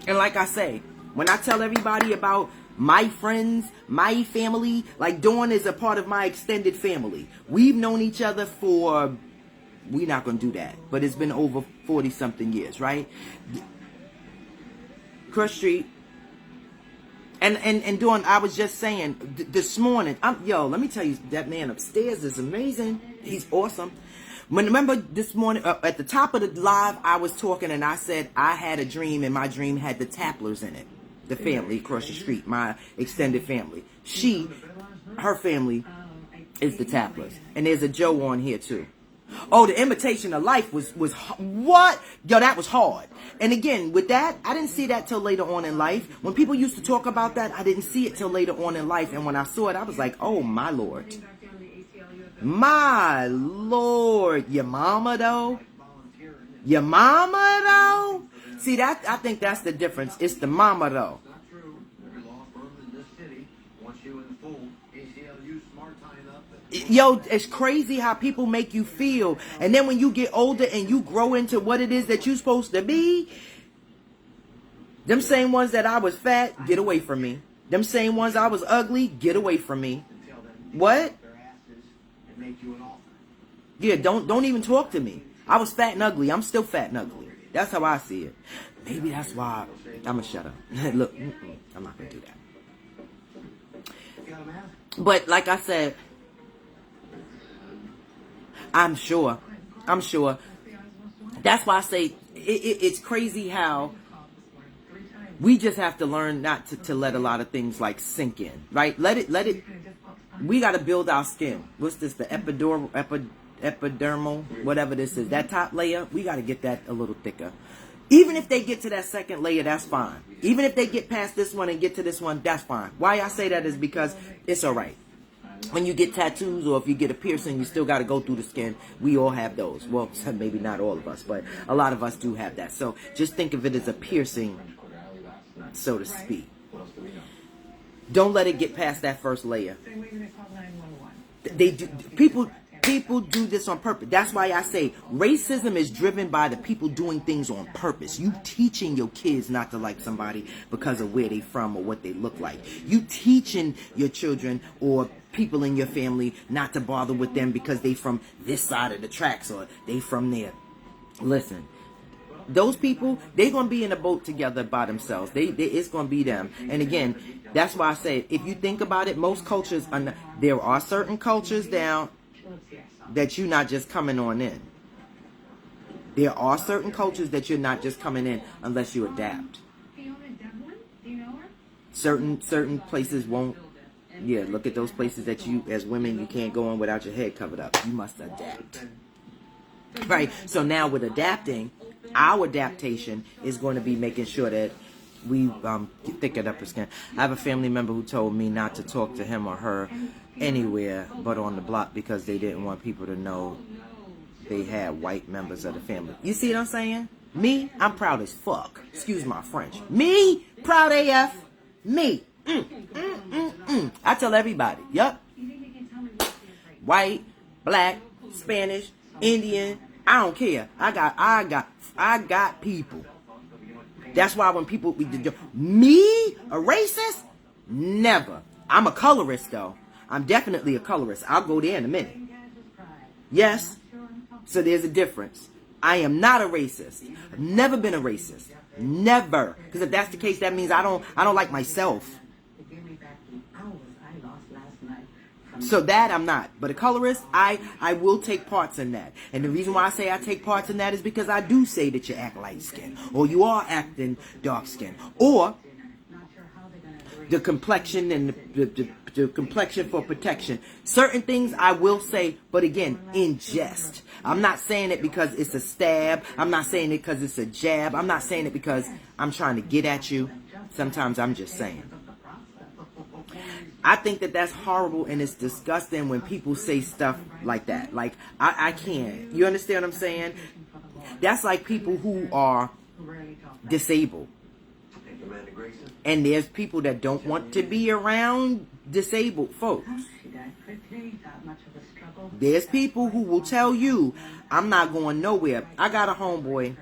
And like I say, when I tell everybody about my friends, my family, like Dawn is a part of my extended family. We've known each other for... We're not going to do that. But it's been over 40-something years, right? Crush Street. And Dawn, I was just saying, this morning, yo, let me tell you, that man upstairs is amazing. He's awesome. Remember this morning, at the top of the live, I was talking and I said I had a dream, and my dream had the Taplers in it. The family across the street, my extended family. Her family is the Taplers. And there's a Joe on here, too. Oh, the Imitation of Life was what? Yo, that was hard. And again, with that, I didn't see that till later on in life. When people used to talk about that, I didn't see it till later on in life. And when I saw it, I was like, oh, my Lord. My Lord. Your mama, though? Your mama, though? See, that I think that's the difference. It's the mama, though. Yo, it's crazy how people make you feel. And then when you get older and you grow into what it is that you're supposed to be, them same ones that I was fat, get away from me. Them same ones I was ugly, get away from me. What? Yeah, don't even talk to me. I was fat and ugly. I'm still fat and ugly. That's how I see it. Maybe that's why I'm going to shut up. Look, I'm not going to do that. But like I said, I'm sure. That's why I say it's crazy how we just have to learn not to let a lot of things like sink in, right? Let it. We got to build our skin. What's this? The epidermal, whatever this is. That top layer, we got to get that a little thicker. Even if they get to that second layer, that's fine. Even if they get past this one and get to this one, that's fine. Why I say that is because it's all right. when you get tattoos or if you get a piercing, you still got to go through the skin. We all have those. Well, maybe not all of us, but a lot of us do have that. So just think of it as a piercing, so to speak. Don't let it get past that first layer. They do, people do this on purpose. That's why I say racism is driven by the people doing things on purpose. You teaching your kids not to like somebody because of where they from or what they look like. You teaching your children or people in your family not to bother with them because they from this side of the tracks or they from there. Listen, those people, they're going to be in a boat together by themselves. It's going to be them. And again, that's why I say, if you think about it, most cultures, there are certain cultures down that you're not just coming on in. There are certain cultures that you're not just coming in unless you adapt. Certain places won't. Yeah, look at those places that you, as women, you can't go in without your head covered up. You must adapt. Right? So now with adapting, our adaptation is going to be making sure that we thicken up our skin. I have a family member who told me not to talk to him or her anywhere but on the block because they didn't want people to know they had white members of the family. You see what I'm saying? Me, I'm proud as fuck. Excuse my French. Me, proud AF. Me. I tell everybody. Yup. White, black, Spanish, Indian. I don't care. I got people. That's why when people, me, a racist? Never. I'm a colorist though. I'm definitely a colorist. I'll go there in a minute. Yes. So there's a difference. I am not a racist. I've never been a racist. Never. Because if that's the case, that means I don't like myself. So that I'm not. But a colorist, I will take parts in that. And the reason why I say I take parts in that is because I do say that you act light skinned. Or you are acting dark skinned. Or the complexion and the complexion for protection. Certain things I will say, but again, in jest. I'm not saying it because it's a stab. I'm not saying it because it's a jab. I'm not saying it because I'm trying to get at you. Sometimes I'm just saying. I think that that's horrible and it's disgusting when people say stuff like that. Like, I can't. You understand what I'm saying? That's like people who are disabled. And there's people that don't want to be around disabled folks. There's people who will tell you, I'm not going nowhere. I got a homeboy.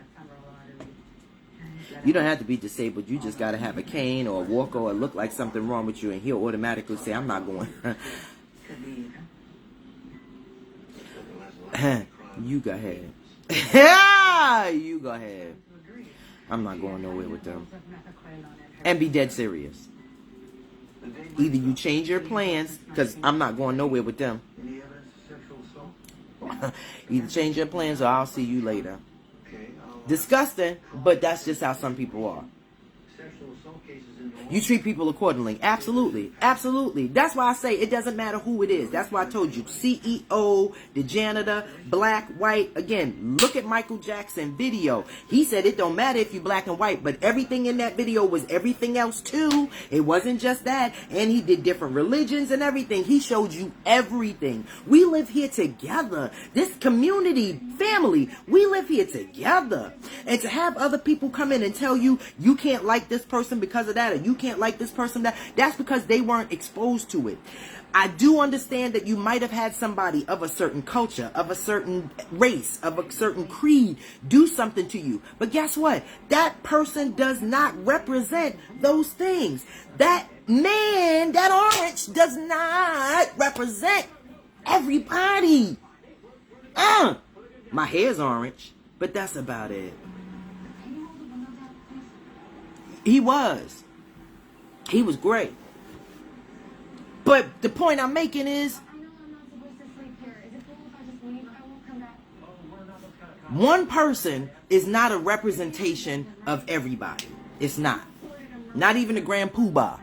You don't have to be disabled. You just got to have a cane or a walker or look like something wrong with you. And he'll automatically say, I'm not going. You go ahead. You go ahead. I'm not going nowhere with them. And be dead serious. Either you change your plans, because I'm not going nowhere with them. Either change your plans or I'll see you later. Disgusting, but that's just how some people are. You treat people accordingly. Absolutely. Absolutely. That's why I say it doesn't matter who it is. That's why I told you. CEO, the janitor, black, white. Again, look at Michael Jackson video. He said it don't matter if you're black and white, but everything in that video was everything else too. It wasn't just that. And he did different religions and everything. He showed you everything. We live here together. This community, family, we live here together. And to have other people come in and tell you, you can't like this person because of that, or you can't like this person that's because they weren't exposed to it. I do understand that you might have had somebody of a certain culture, of a certain race, of a certain creed do something to you. But guess what? That person does not represent those things. That man, that orange does not represent everybody. My hair's orange, but that's about it. He was great. But the point I'm making is, one person is not a representation of everybody. It's not. Not even the Grand Poobah.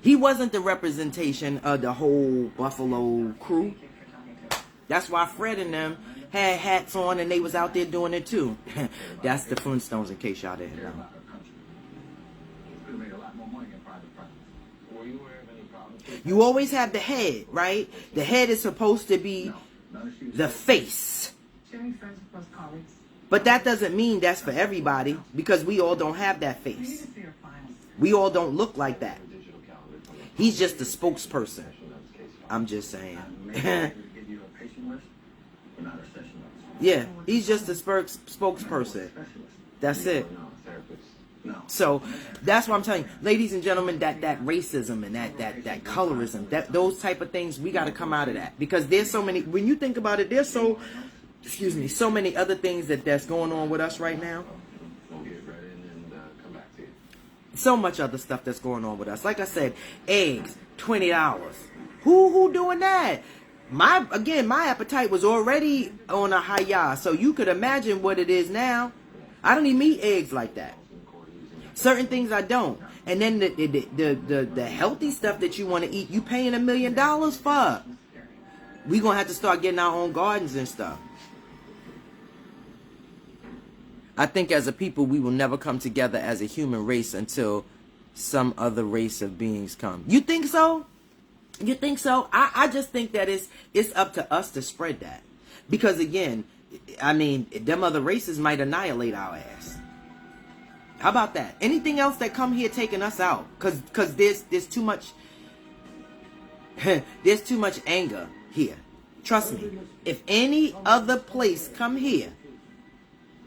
He wasn't the representation of the whole Buffalo crew. That's why Fred and them had hats on and they was out there doing it too. That's the Flintstones, in case y'all didn't know. You always have the head, right? The head is supposed to be the face. But that doesn't mean that's for everybody, because we all don't have that face. We all don't look like that. He's just the spokesperson. I'm just saying. Yeah, he's just a spokesperson. That's it. So that's what I'm telling you, ladies and gentlemen, that racism and that colorism, that those type of things, we got to come out of that, because there's so many. When you think about it, there's so many other things that's going on with us right now. So much other stuff that's going on with us. Like I said, eggs, $20. Who doing that? My appetite was already on a high, so you could imagine what it is now. I don't even eat eggs like that. Certain things I don't. And then the healthy stuff that you want to eat, you paying $1 million for. We gonna have to start getting our own gardens and stuff. I think as a people, we will never come together as a human race until some other race of beings come. You think so? You think so? I just think that it's up to us to spread that. Because again, I mean, them other races might annihilate our ass. How about that? Anything else that come here taking us out? Cause there's too much there's too much anger here. Trust me. If any other place come here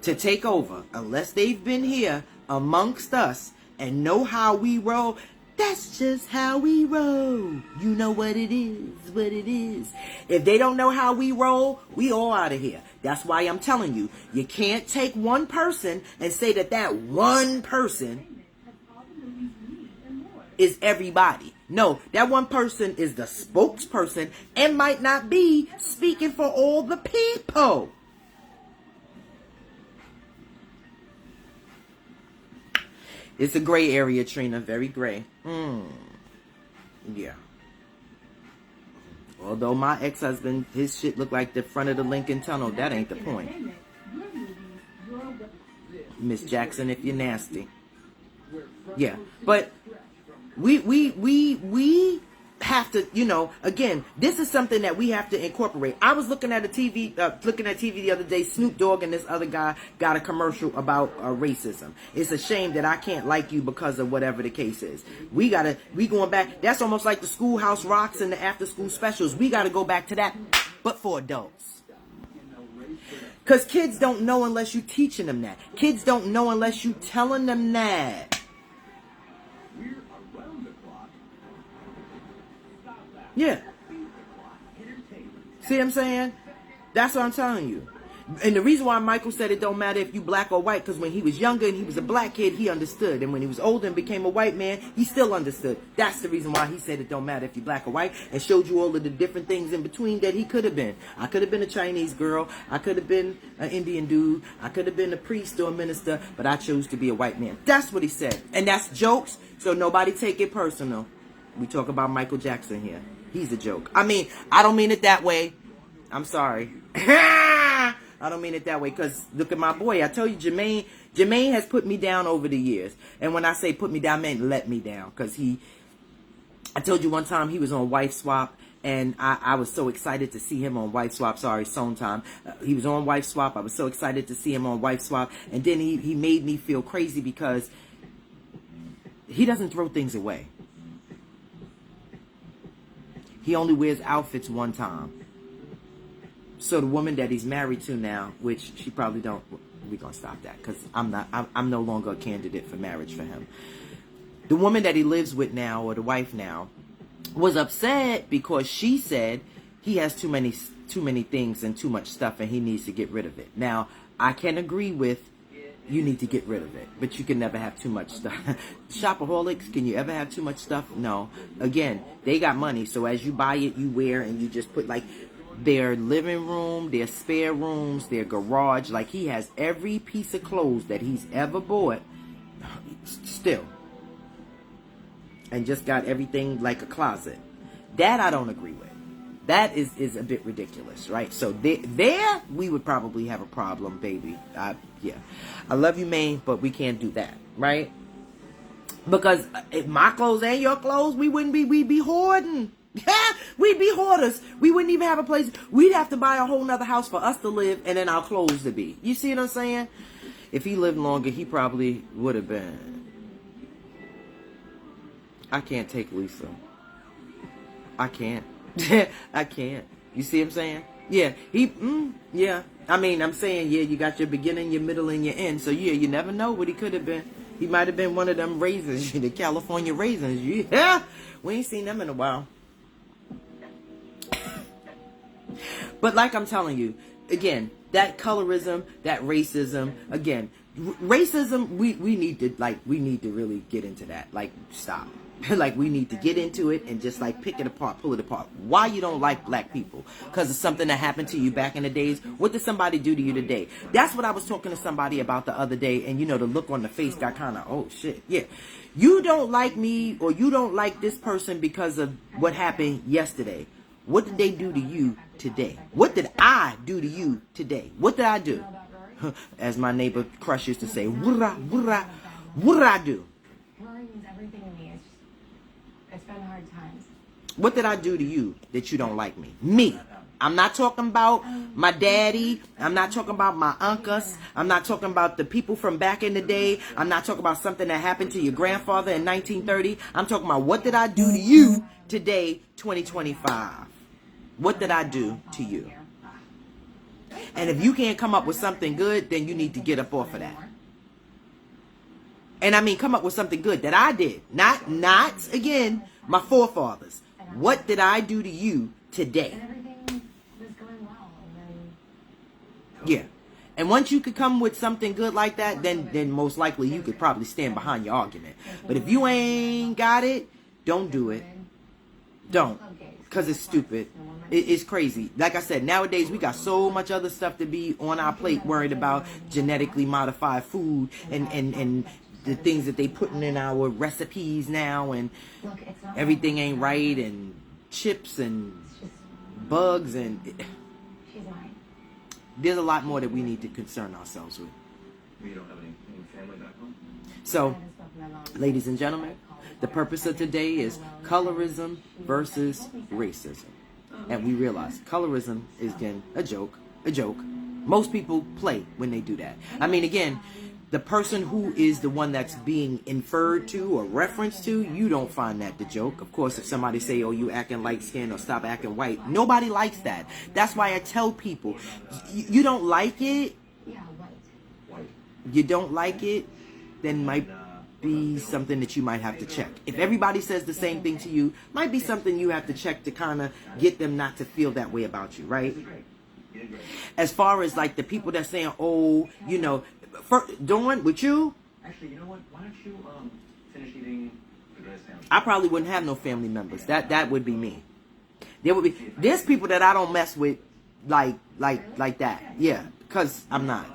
to take over, unless they've been here amongst us and know how we roll, that's just how we roll. You know what it is. If they don't know how we roll, we all out of here. That's why I'm telling you, you can't take one person and say that one person is everybody. No, that one person is the spokesperson and might not be speaking for all the people. It's a gray area, Trina. Very gray. Yeah. Although my ex-husband, his shit looked like the front of the Lincoln Tunnel. That ain't the point. Miss Jackson, if you're nasty. Yeah. But we have to, again, this is something that we have to incorporate. I was looking at TV the other day. Snoop Dogg and this other guy got a commercial about racism. It's a shame that I can't like you because of whatever the case is. We going back. That's almost like the Schoolhouse Rocks and the after school specials. We got to go back to that, but for adults. Because kids don't know unless you teaching them that. Kids don't know unless you telling them that. Yeah. See what I'm saying? That's what I'm telling you. And the reason why Michael said it don't matter if you black or white, because when he was younger and he was a black kid, he understood. And when he was older and became a white man, he still understood. That's the reason why he said it don't matter if you black or white, and showed you all of the different things in between that he could have been. I could have been a Chinese girl. I could have been an Indian dude. I could have been a priest or a minister, but I chose to be a white man. That's what he said. And that's jokes, so nobody take it personal. We talk about Michael Jackson here. He's a joke. I mean, I don't mean it that way. I'm sorry. I don't mean it that way, because look at my boy. I tell you, Jermaine has put me down over the years. And when I say put me down, I mean let me down. Because I told you one time he was on Wife Swap, and I was so excited to see him on Wife Swap. Sorry, Song Time. He was on Wife Swap. I was so excited to see him on Wife Swap. And then he made me feel crazy because he doesn't throw things away. He only wears outfits one time. So the woman that he's married to now, which she probably don't, we're going to stop that, because I'm no longer a candidate for marriage for him. The woman that he lives with now, or the wife now, was upset because she said he has too many things and too much stuff and he needs to get rid of it. Now, I can agree with you need to get rid of it, but you can never have too much stuff. Shopaholics, can you ever have too much stuff? No. Again, they got money, so as you buy it, you wear, and you just put like their living room, their spare rooms, their garage. Like, he has every piece of clothes that he's ever bought still, and just got everything like a closet. That I don't agree with. That is a bit ridiculous, right? So there we would probably have a problem, baby. Yeah. I love you, Maine, but we can't do that, right? Because if my clothes and your clothes, we'd be hoarding. We'd be hoarders. We wouldn't even have a place. We'd have to buy a whole nother house for us to live and then our clothes to be. You see what I'm saying? If he lived longer, he probably would have been. I can't take Lisa. I can't. I can't. You see what I'm saying? Yeah. Yeah. I mean, I'm saying, yeah, you got your beginning, your middle, and your end. So, yeah, you never know what he could have been. He might have been one of them raisins, the California raisins. Yeah. We ain't seen them in a while. But like I'm telling you, again, that colorism, that racism, again, racism, we need to really get into that. Like, stop. Like, we need to get into it and just like pick it apart, pull it apart. Why you don't like black people? Because of something that happened to you back in the days. What did somebody do to you today? That's what I was talking to somebody about the other day. And you know, the look on the face got kind of, oh shit. Yeah. You don't like me or you don't like this person because of what happened yesterday. What did they do to you today? What did I do to you today? What did I do? As my neighbor Crush used to say, what did I do? Rory means everything to me. It's been hard times. What did I do to you that you don't like me? Me. I'm not talking about my daddy. I'm not talking about my uncles. I'm not talking about the people from back in the day. I'm not talking about something that happened to your grandfather in 1930. I'm talking about what did I do to you today, 2025? What did I do to you? And if you can't come up with something good, then you need to get up off of that. And I mean, come up with something good that I did. Not again, my forefathers. What did I do to you today? Everything was going well. Yeah. And once you could come with something good like that, then most likely you could probably stand behind your argument. But if you ain't got it, don't do it. Don't. Because it's stupid. It's crazy. Like I said, nowadays we got so much other stuff to be on our plate worried about genetically modified food and the things that they putting in our recipes now and everything ain't right and chips and bugs and there's a lot more that we need to concern ourselves with. You don't have any family back home? So, ladies and gentlemen, the purpose of today is colorism versus racism. And we realize colorism is, again, a joke. Most people play when they do that. I mean, again, the person who is the one that's being inferred to or referenced to, you don't find that the joke. Of course, if somebody say, oh, you acting light skinned or stop acting white, nobody likes that. That's why I tell people, you don't like it, you don't like it, then might be something that you might have to check. If everybody says the same thing to you, might be something you have to check to kind of get them not to feel that way about you, right? As far as like the people that's saying, oh, you know, Dawn, with you, actually, you know what? Why don't you finish eating the rice sandwich? I probably wouldn't have no family members. That would be me. There's people that I don't mess with like that. Yeah, because I'm not.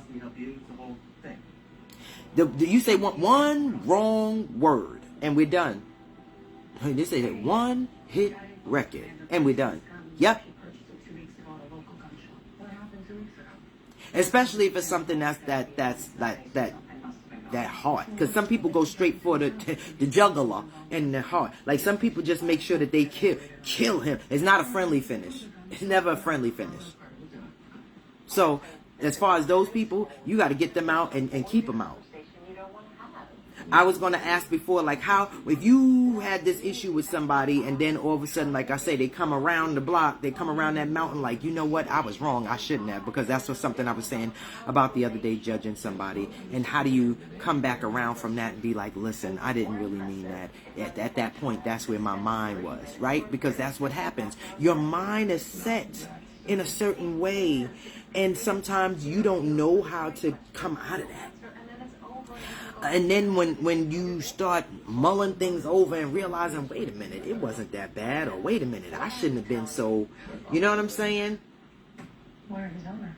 You say one wrong word and we're done. They say that one hit record and we're done. Yep. Especially if it's something that's that hard. Because some people go straight for the jugular and the heart. Like some people just make sure that they kill him. It's not a friendly finish. It's never a friendly finish. So as far as those people, you got to get them out and keep them out. I was going to ask before, like how, if you had this issue with somebody and then all of a sudden, like I say, they come around the block, they come around that mountain like, you know what, I was wrong, I shouldn't have, because that's what something I was saying about the other day, judging somebody. And how do you come back around from that and be like, listen, I didn't really mean that. At that point, that's where my mind was, right? Because that's what happens. Your mind is set in a certain way, and sometimes you don't know how to come out of that. And then when you start mulling things over and realizing, wait a minute, it wasn't that bad, or wait a minute, I shouldn't have been so, you know what I'm saying? War is over.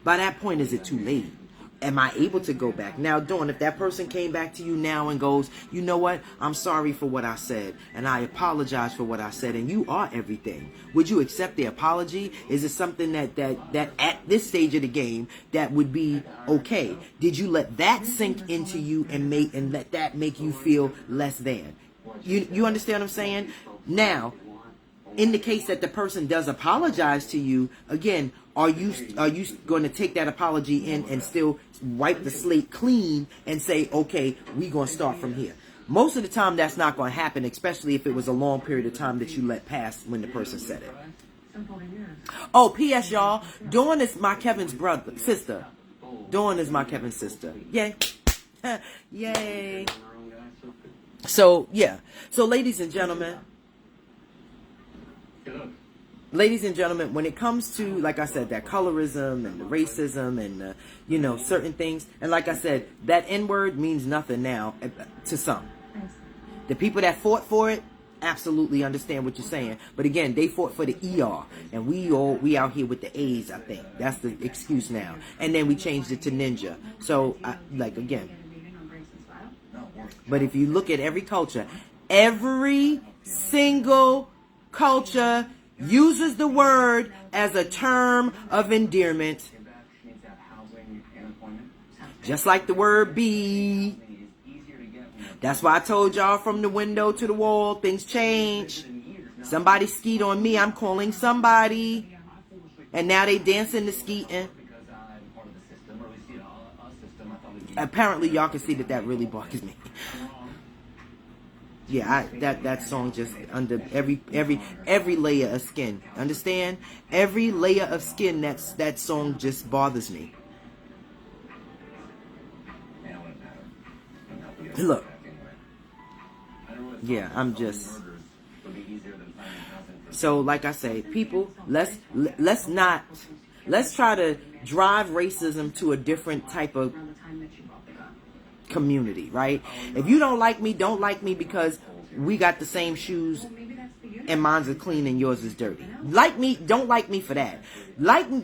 By that point, is it too late? am I able to go back? Now, Dawn, if that person came back to you now and goes, you know what? I'm sorry for what I said, and I apologize for what I said, and you are everything. Would you accept the apology? Is it something that at this stage of the game that would be okay? Did you let that sink into you and let that make you feel less than? You understand what I'm saying? Now, in the case that the person does apologize to you, again, are you going to take that apology in and still wipe the slate clean and say, okay, we're going to start from here? Most of the time, that's not going to happen, especially if it was a long period of time that you let pass when the person said it. Oh, P.S. y'all, Dawn is my Kevin's sister. Dawn is my Kevin's sister. Yay. Yay. So, yeah. So, ladies and gentlemen, when it comes to, like I said, that colorism and the racism and, certain things, and like I said, that N-word means nothing now to some. The people that fought for it absolutely understand what you're saying. But again, they fought for the ER, and we out here with the A's, I think. That's the excuse now. And then we changed it to ninja. So, again. But if you look at every culture, every single culture uses the word as a term of endearment. Just like the word be. That's why I told y'all from the window to the wall, things change. Somebody skeet on me, I'm calling somebody. And now they dancing the skeeting. Apparently y'all can see that really bothers me. Yeah, that song just under every layer of skin. Understand? Every layer of skin, that song just bothers me. Look. Yeah, I'm just. So, like I say, people, let's try to drive racism to a different type of community, right? If you don't like me because we got the same shoes and mine's is clean and yours is dirty. Don't like me for that.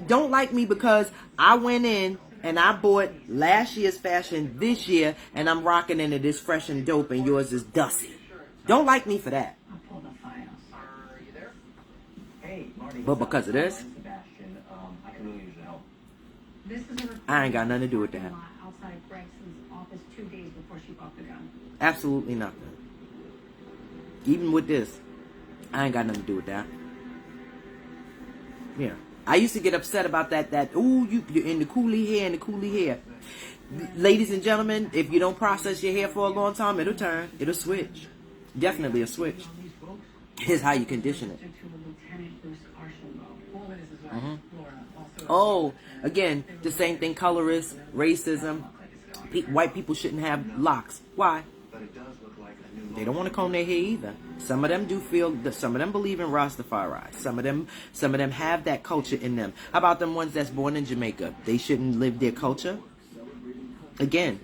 Don't like me because I went in and I bought last year's fashion this year and I'm rocking into this fresh and dope and yours is dusty. Don't like me for that. But because of this, I ain't got nothing to do with that. Absolutely nothing. Even with this, I ain't got nothing to do with that. Yeah. I used to get upset about that ooh, you're in the coolie hair and the coolie hair. Ladies and gentlemen, if you don't process your hair for a long time, it'll turn. It'll switch. Definitely a switch. Here's how you condition it. Mm-hmm. Oh, again, the same thing, colorist, racism. White people shouldn't have locks. Why? They don't want to comb their hair either. Some of them do feel that some of them believe in Rastafari. Some of them have that culture in them. How about them ones that's born in Jamaica? They shouldn't live their culture. Again,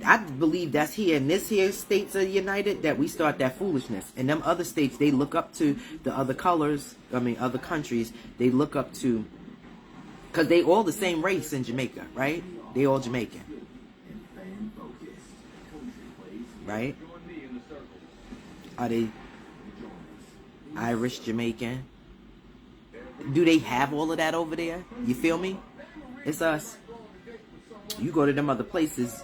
I believe that's here in this here states are united that we start that foolishness. In them other states, they look up to the other other countries. They look up to, because they all the same race in Jamaica, right? They all Jamaican. Right? Are they Irish, Jamaican? Do they have all of that over there? You feel me? It's us. You go to them other places,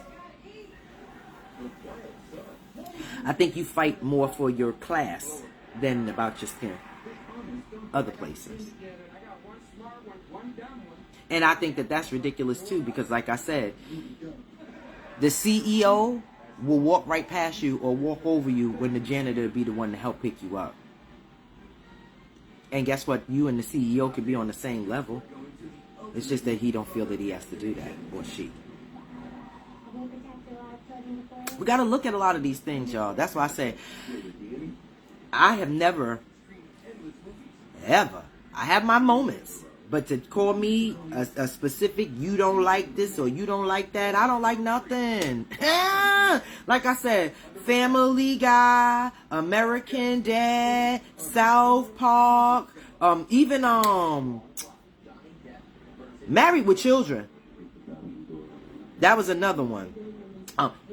I think you fight more for your class than about your skin. Other places. And I think that's ridiculous too, because like I said, the CEO will walk right past you or walk over you when the janitor will be the one to help pick you up. And guess what? You and the CEO could be on the same level. It's just that he don't feel that he has to do that, or she. We got to look at a lot of these things, y'all. That's why I say I have never, ever, I have my moments. But to call me a specific, you don't like this or you don't like that, I don't like nothing. Like I said, Family Guy, American Dad, South Park, even Married with Children. That was another one.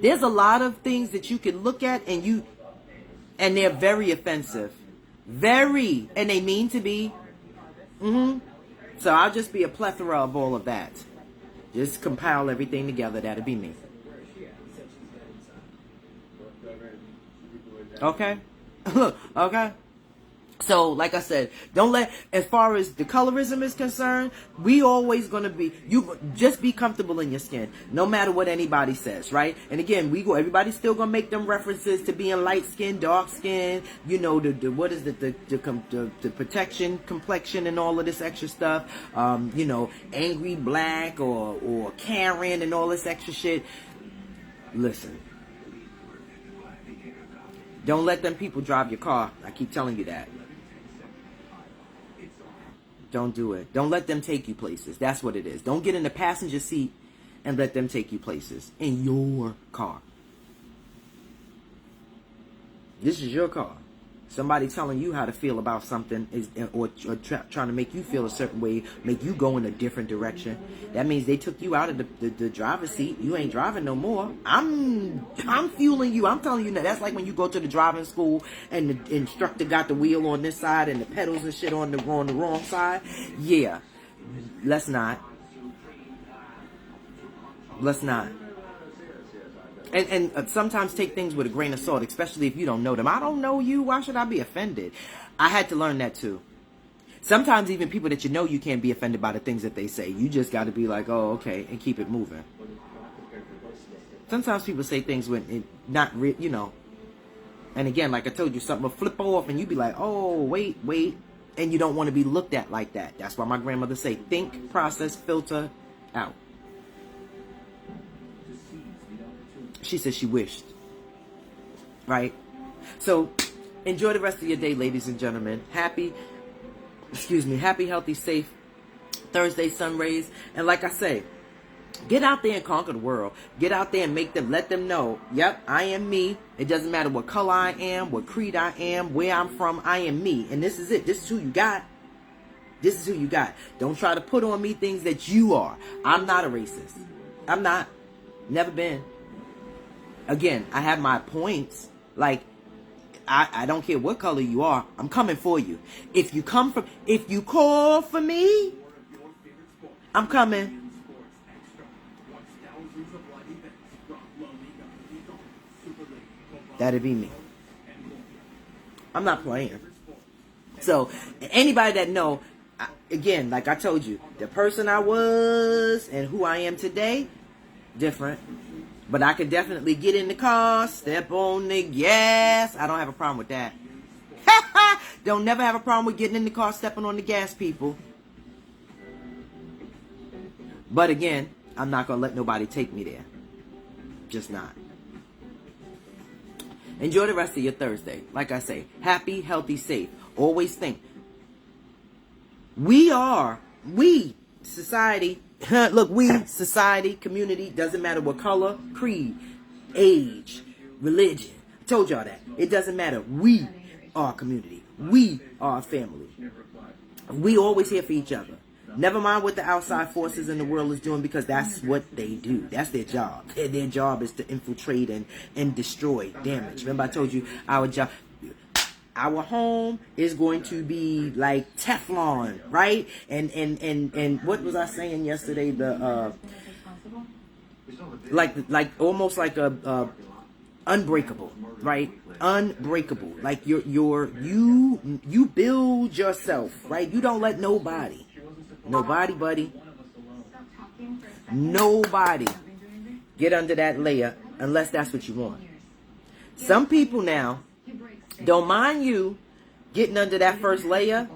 There's a lot of things that you can look at and they're very offensive. Very. And they mean to be. So I'll just be a plethora of all of that. Just compile everything together. That'll be me. Okay? Okay? So, like I said, don't let, as far as the colorism is concerned, we always going to be, you just be comfortable in your skin, no matter what anybody says, right? And again, everybody's still going to make them references to being light skin, dark skin, you know, what is it, the protection, complexion, and all of this extra stuff, you know, angry black or Karen and all this extra shit. Listen. Don't let them people drive your car. I keep telling you that. Don't do it. Don't let them take you places. That's what it is. Don't get in the passenger seat and let them take you places in your car. This is your car. Somebody telling you how to feel about something or trying to make you feel a certain way, make you go in a different direction. That means they took you out of the driver's seat. You ain't driving no more. I'm fueling you. I'm telling you that. That's like when you go to the driving school and the instructor got the wheel on this side and the pedals and shit on the wrong side. Yeah. Let's not. Let's not. And sometimes take things with a grain of salt, especially if you don't know them. I don't know you. Why should I be offended? I had to learn that too. Sometimes even people that you know, you can't be offended by the things that they say. You just got to be like, oh, okay, and keep it moving. Sometimes people say things when it not real, you know. And again, like I told you, something will flip off and you be like, oh, wait. And you don't want to be looked at like that. That's why my grandmother say, think, process, filter, out. She said she wished. Right? So, enjoy the rest of your day, ladies and gentlemen. Happy, healthy, safe Thursday sun rays. And like I say, get out there and conquer the world. Get out there and let them know, yep, I am me. It doesn't matter what color I am, what creed I am, where I'm from, I am me. And this is it. This is who you got. This is who you got. Don't try to put on me things that you are. I'm not a racist. I'm not. Never been. Again, I have my points. Like, I don't care what color you are. I'm coming for you. If you call for me, I'm coming. That'd be me. I'm not playing. So, anybody that know, again, like I told you, the person I was and who I am today, different. But I can definitely get in the car, step on the gas. I don't have a problem with that. Don't never have a problem with getting in the car, stepping on the gas, people. But again, I'm not going to let nobody take me there. Just not. Enjoy the rest of your Thursday. Like I say, happy, healthy, safe. Always think. We, society, look, society, community, doesn't matter what color, creed, age, religion. I told y'all that. It doesn't matter. We are a community. We are a family. We always here for each other. Never mind what the outside forces in the world is doing, because that's what they do. That's their job. Their job is to infiltrate and destroy, damage. Remember I told you our home is going to be like Teflon, right? And what was I saying yesterday? Like almost like a unbreakable, right? Unbreakable. Like you build yourself, right? You don't let nobody, buddy, nobody get under that layer unless that's what you want. Some people now don't mind you getting under that first layer,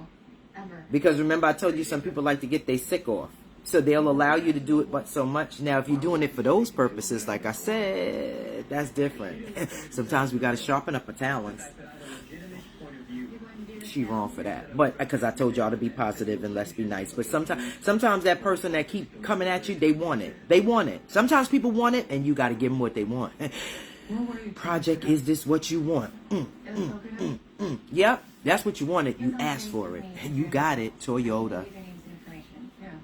because remember I told you some people like to get their sick off. So they'll allow you to do it but so much. Now if you're doing it for those purposes, like I said, that's different. Sometimes we got to sharpen up our talents. She wrong for that. But because I told y'all to be positive and let's be nice. But sometimes that person that keep coming at you, they want it. They want it. Sometimes people want it and you got to give them what they want. Project, is this what you want? Yep, that's what you wanted. You asked for it. And you got it, Toyota.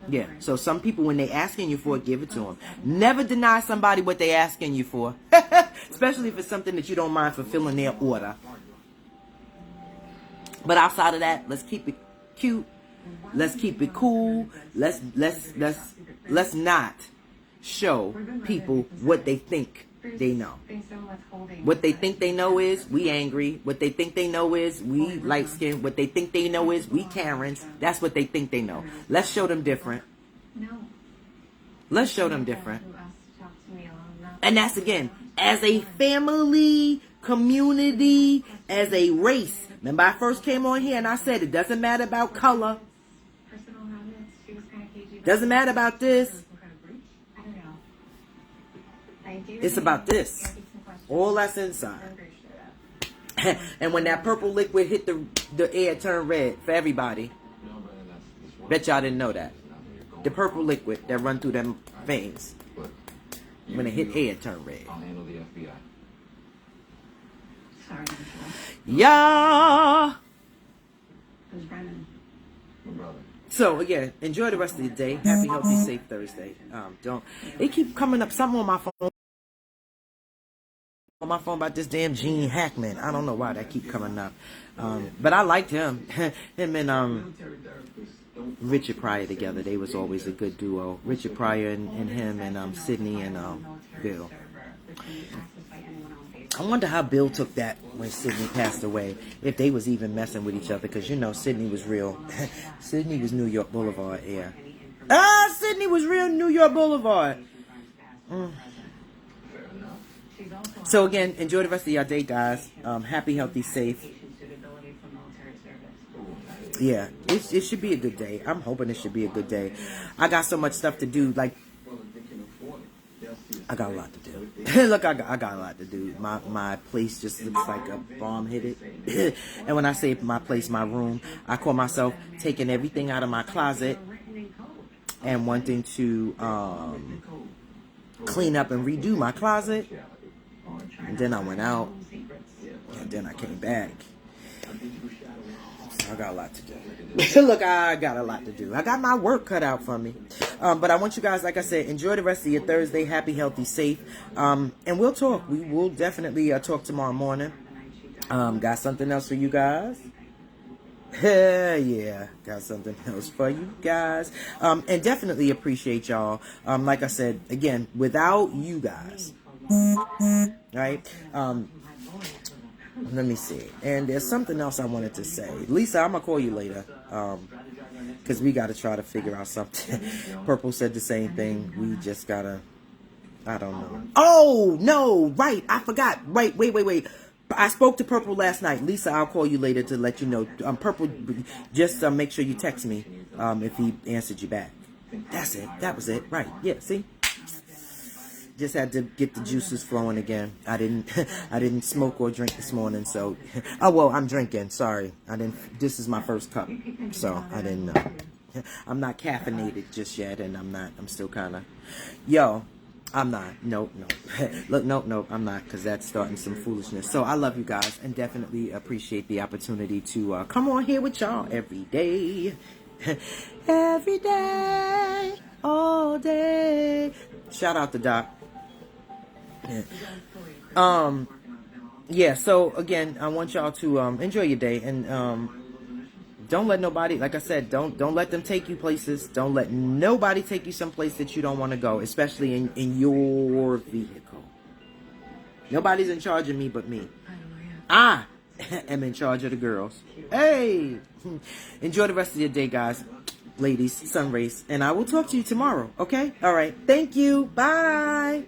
Yeah, so some people, when they asking you for it, give it to them. Never deny somebody what they asking you for. Especially if it's something that you don't mind fulfilling their order. But outside of that, let's keep it cute. Let's keep it cool. Let's not show people what they think they know. What they think they know is we angry. What they think they know is we light skinned. What they think they know is we Karens. That's what they think they know. Let's show them different. Let's show them different. And that's, again, as a family, community, as a race. Remember, I first came on here and I said it doesn't matter about color. Doesn't matter about this. It's about this. All that's inside. And when that purple liquid hit the air, it turned red for everybody. Bet y'all didn't know that. The purple liquid that run through them veins. When it hit air, it turned red. Yeah. So again, enjoy the rest of your day. Happy, healthy, safe Thursday. They keep coming up something on my phone. About this damn Gene Hackman. I don't know why that keep coming up. But I liked him. Him and Richard Pryor together. They was always a good duo. Richard Pryor and him and Sydney and Bill. I wonder how Bill took that when Sydney passed away. If they was even messing with each other. Because, you know, Sydney was real. Sydney was New York Boulevard, yeah. Sydney was real New York Boulevard. So again, enjoy the rest of your day, guys. Happy, healthy, safe. Yeah, it should be a good day. I'm hoping it should be a good day. I got so much stuff to do. Like, I got a lot to do. Look, I got a lot to do. My place just looks like a bomb hit it. And when I say my place, my room, I call myself taking everything out of my closet and wanting to clean up and redo my closet. And then I went out, and then I came back. So I got a lot to do. Look, I got a lot to do. I got my work cut out for me. But I want you guys, like I said, enjoy the rest of your Thursday. Happy, healthy, safe. And we'll talk. We will definitely talk tomorrow morning. Got something else for you guys? Yeah, got something else for you guys. And definitely appreciate y'all. Like I said, again, without you guys, right? Let me see. And there's something else I wanted to say. Lisa, I'm gonna call you later. Because we gotta try to figure out something. Purple said the same thing. We just gotta, I don't know. Oh, no, right. I forgot. Wait. I spoke to Purple last night. Lisa, I'll call you later to let you know. Purple, just make sure you text me if he answered you back. That's it. That was it. Right. Yeah, see? Just had to get the juices flowing again. I didn't smoke or drink this morning, so well, I'm drinking. Sorry, this is my first cup, so I didn't. I'm not caffeinated just yet, and I'm still kind of. Yo, I'm not. Nope. Look, nope. I'm not, because that's starting some foolishness. So I love you guys, and definitely appreciate the opportunity to come on here with y'all every day, every day, all day. Shout out to Doc. Yeah, so again, I want y'all to enjoy your day, and don't let nobody, like I said, don't let them take you places. Don't let nobody take you someplace that you don't want to go, especially in your vehicle. Nobody's in charge of me but me. I am in charge of the girls. Hey, enjoy the rest of your day, guys, ladies, sun rays, and I will talk to you tomorrow. Okay, all right, thank you, bye.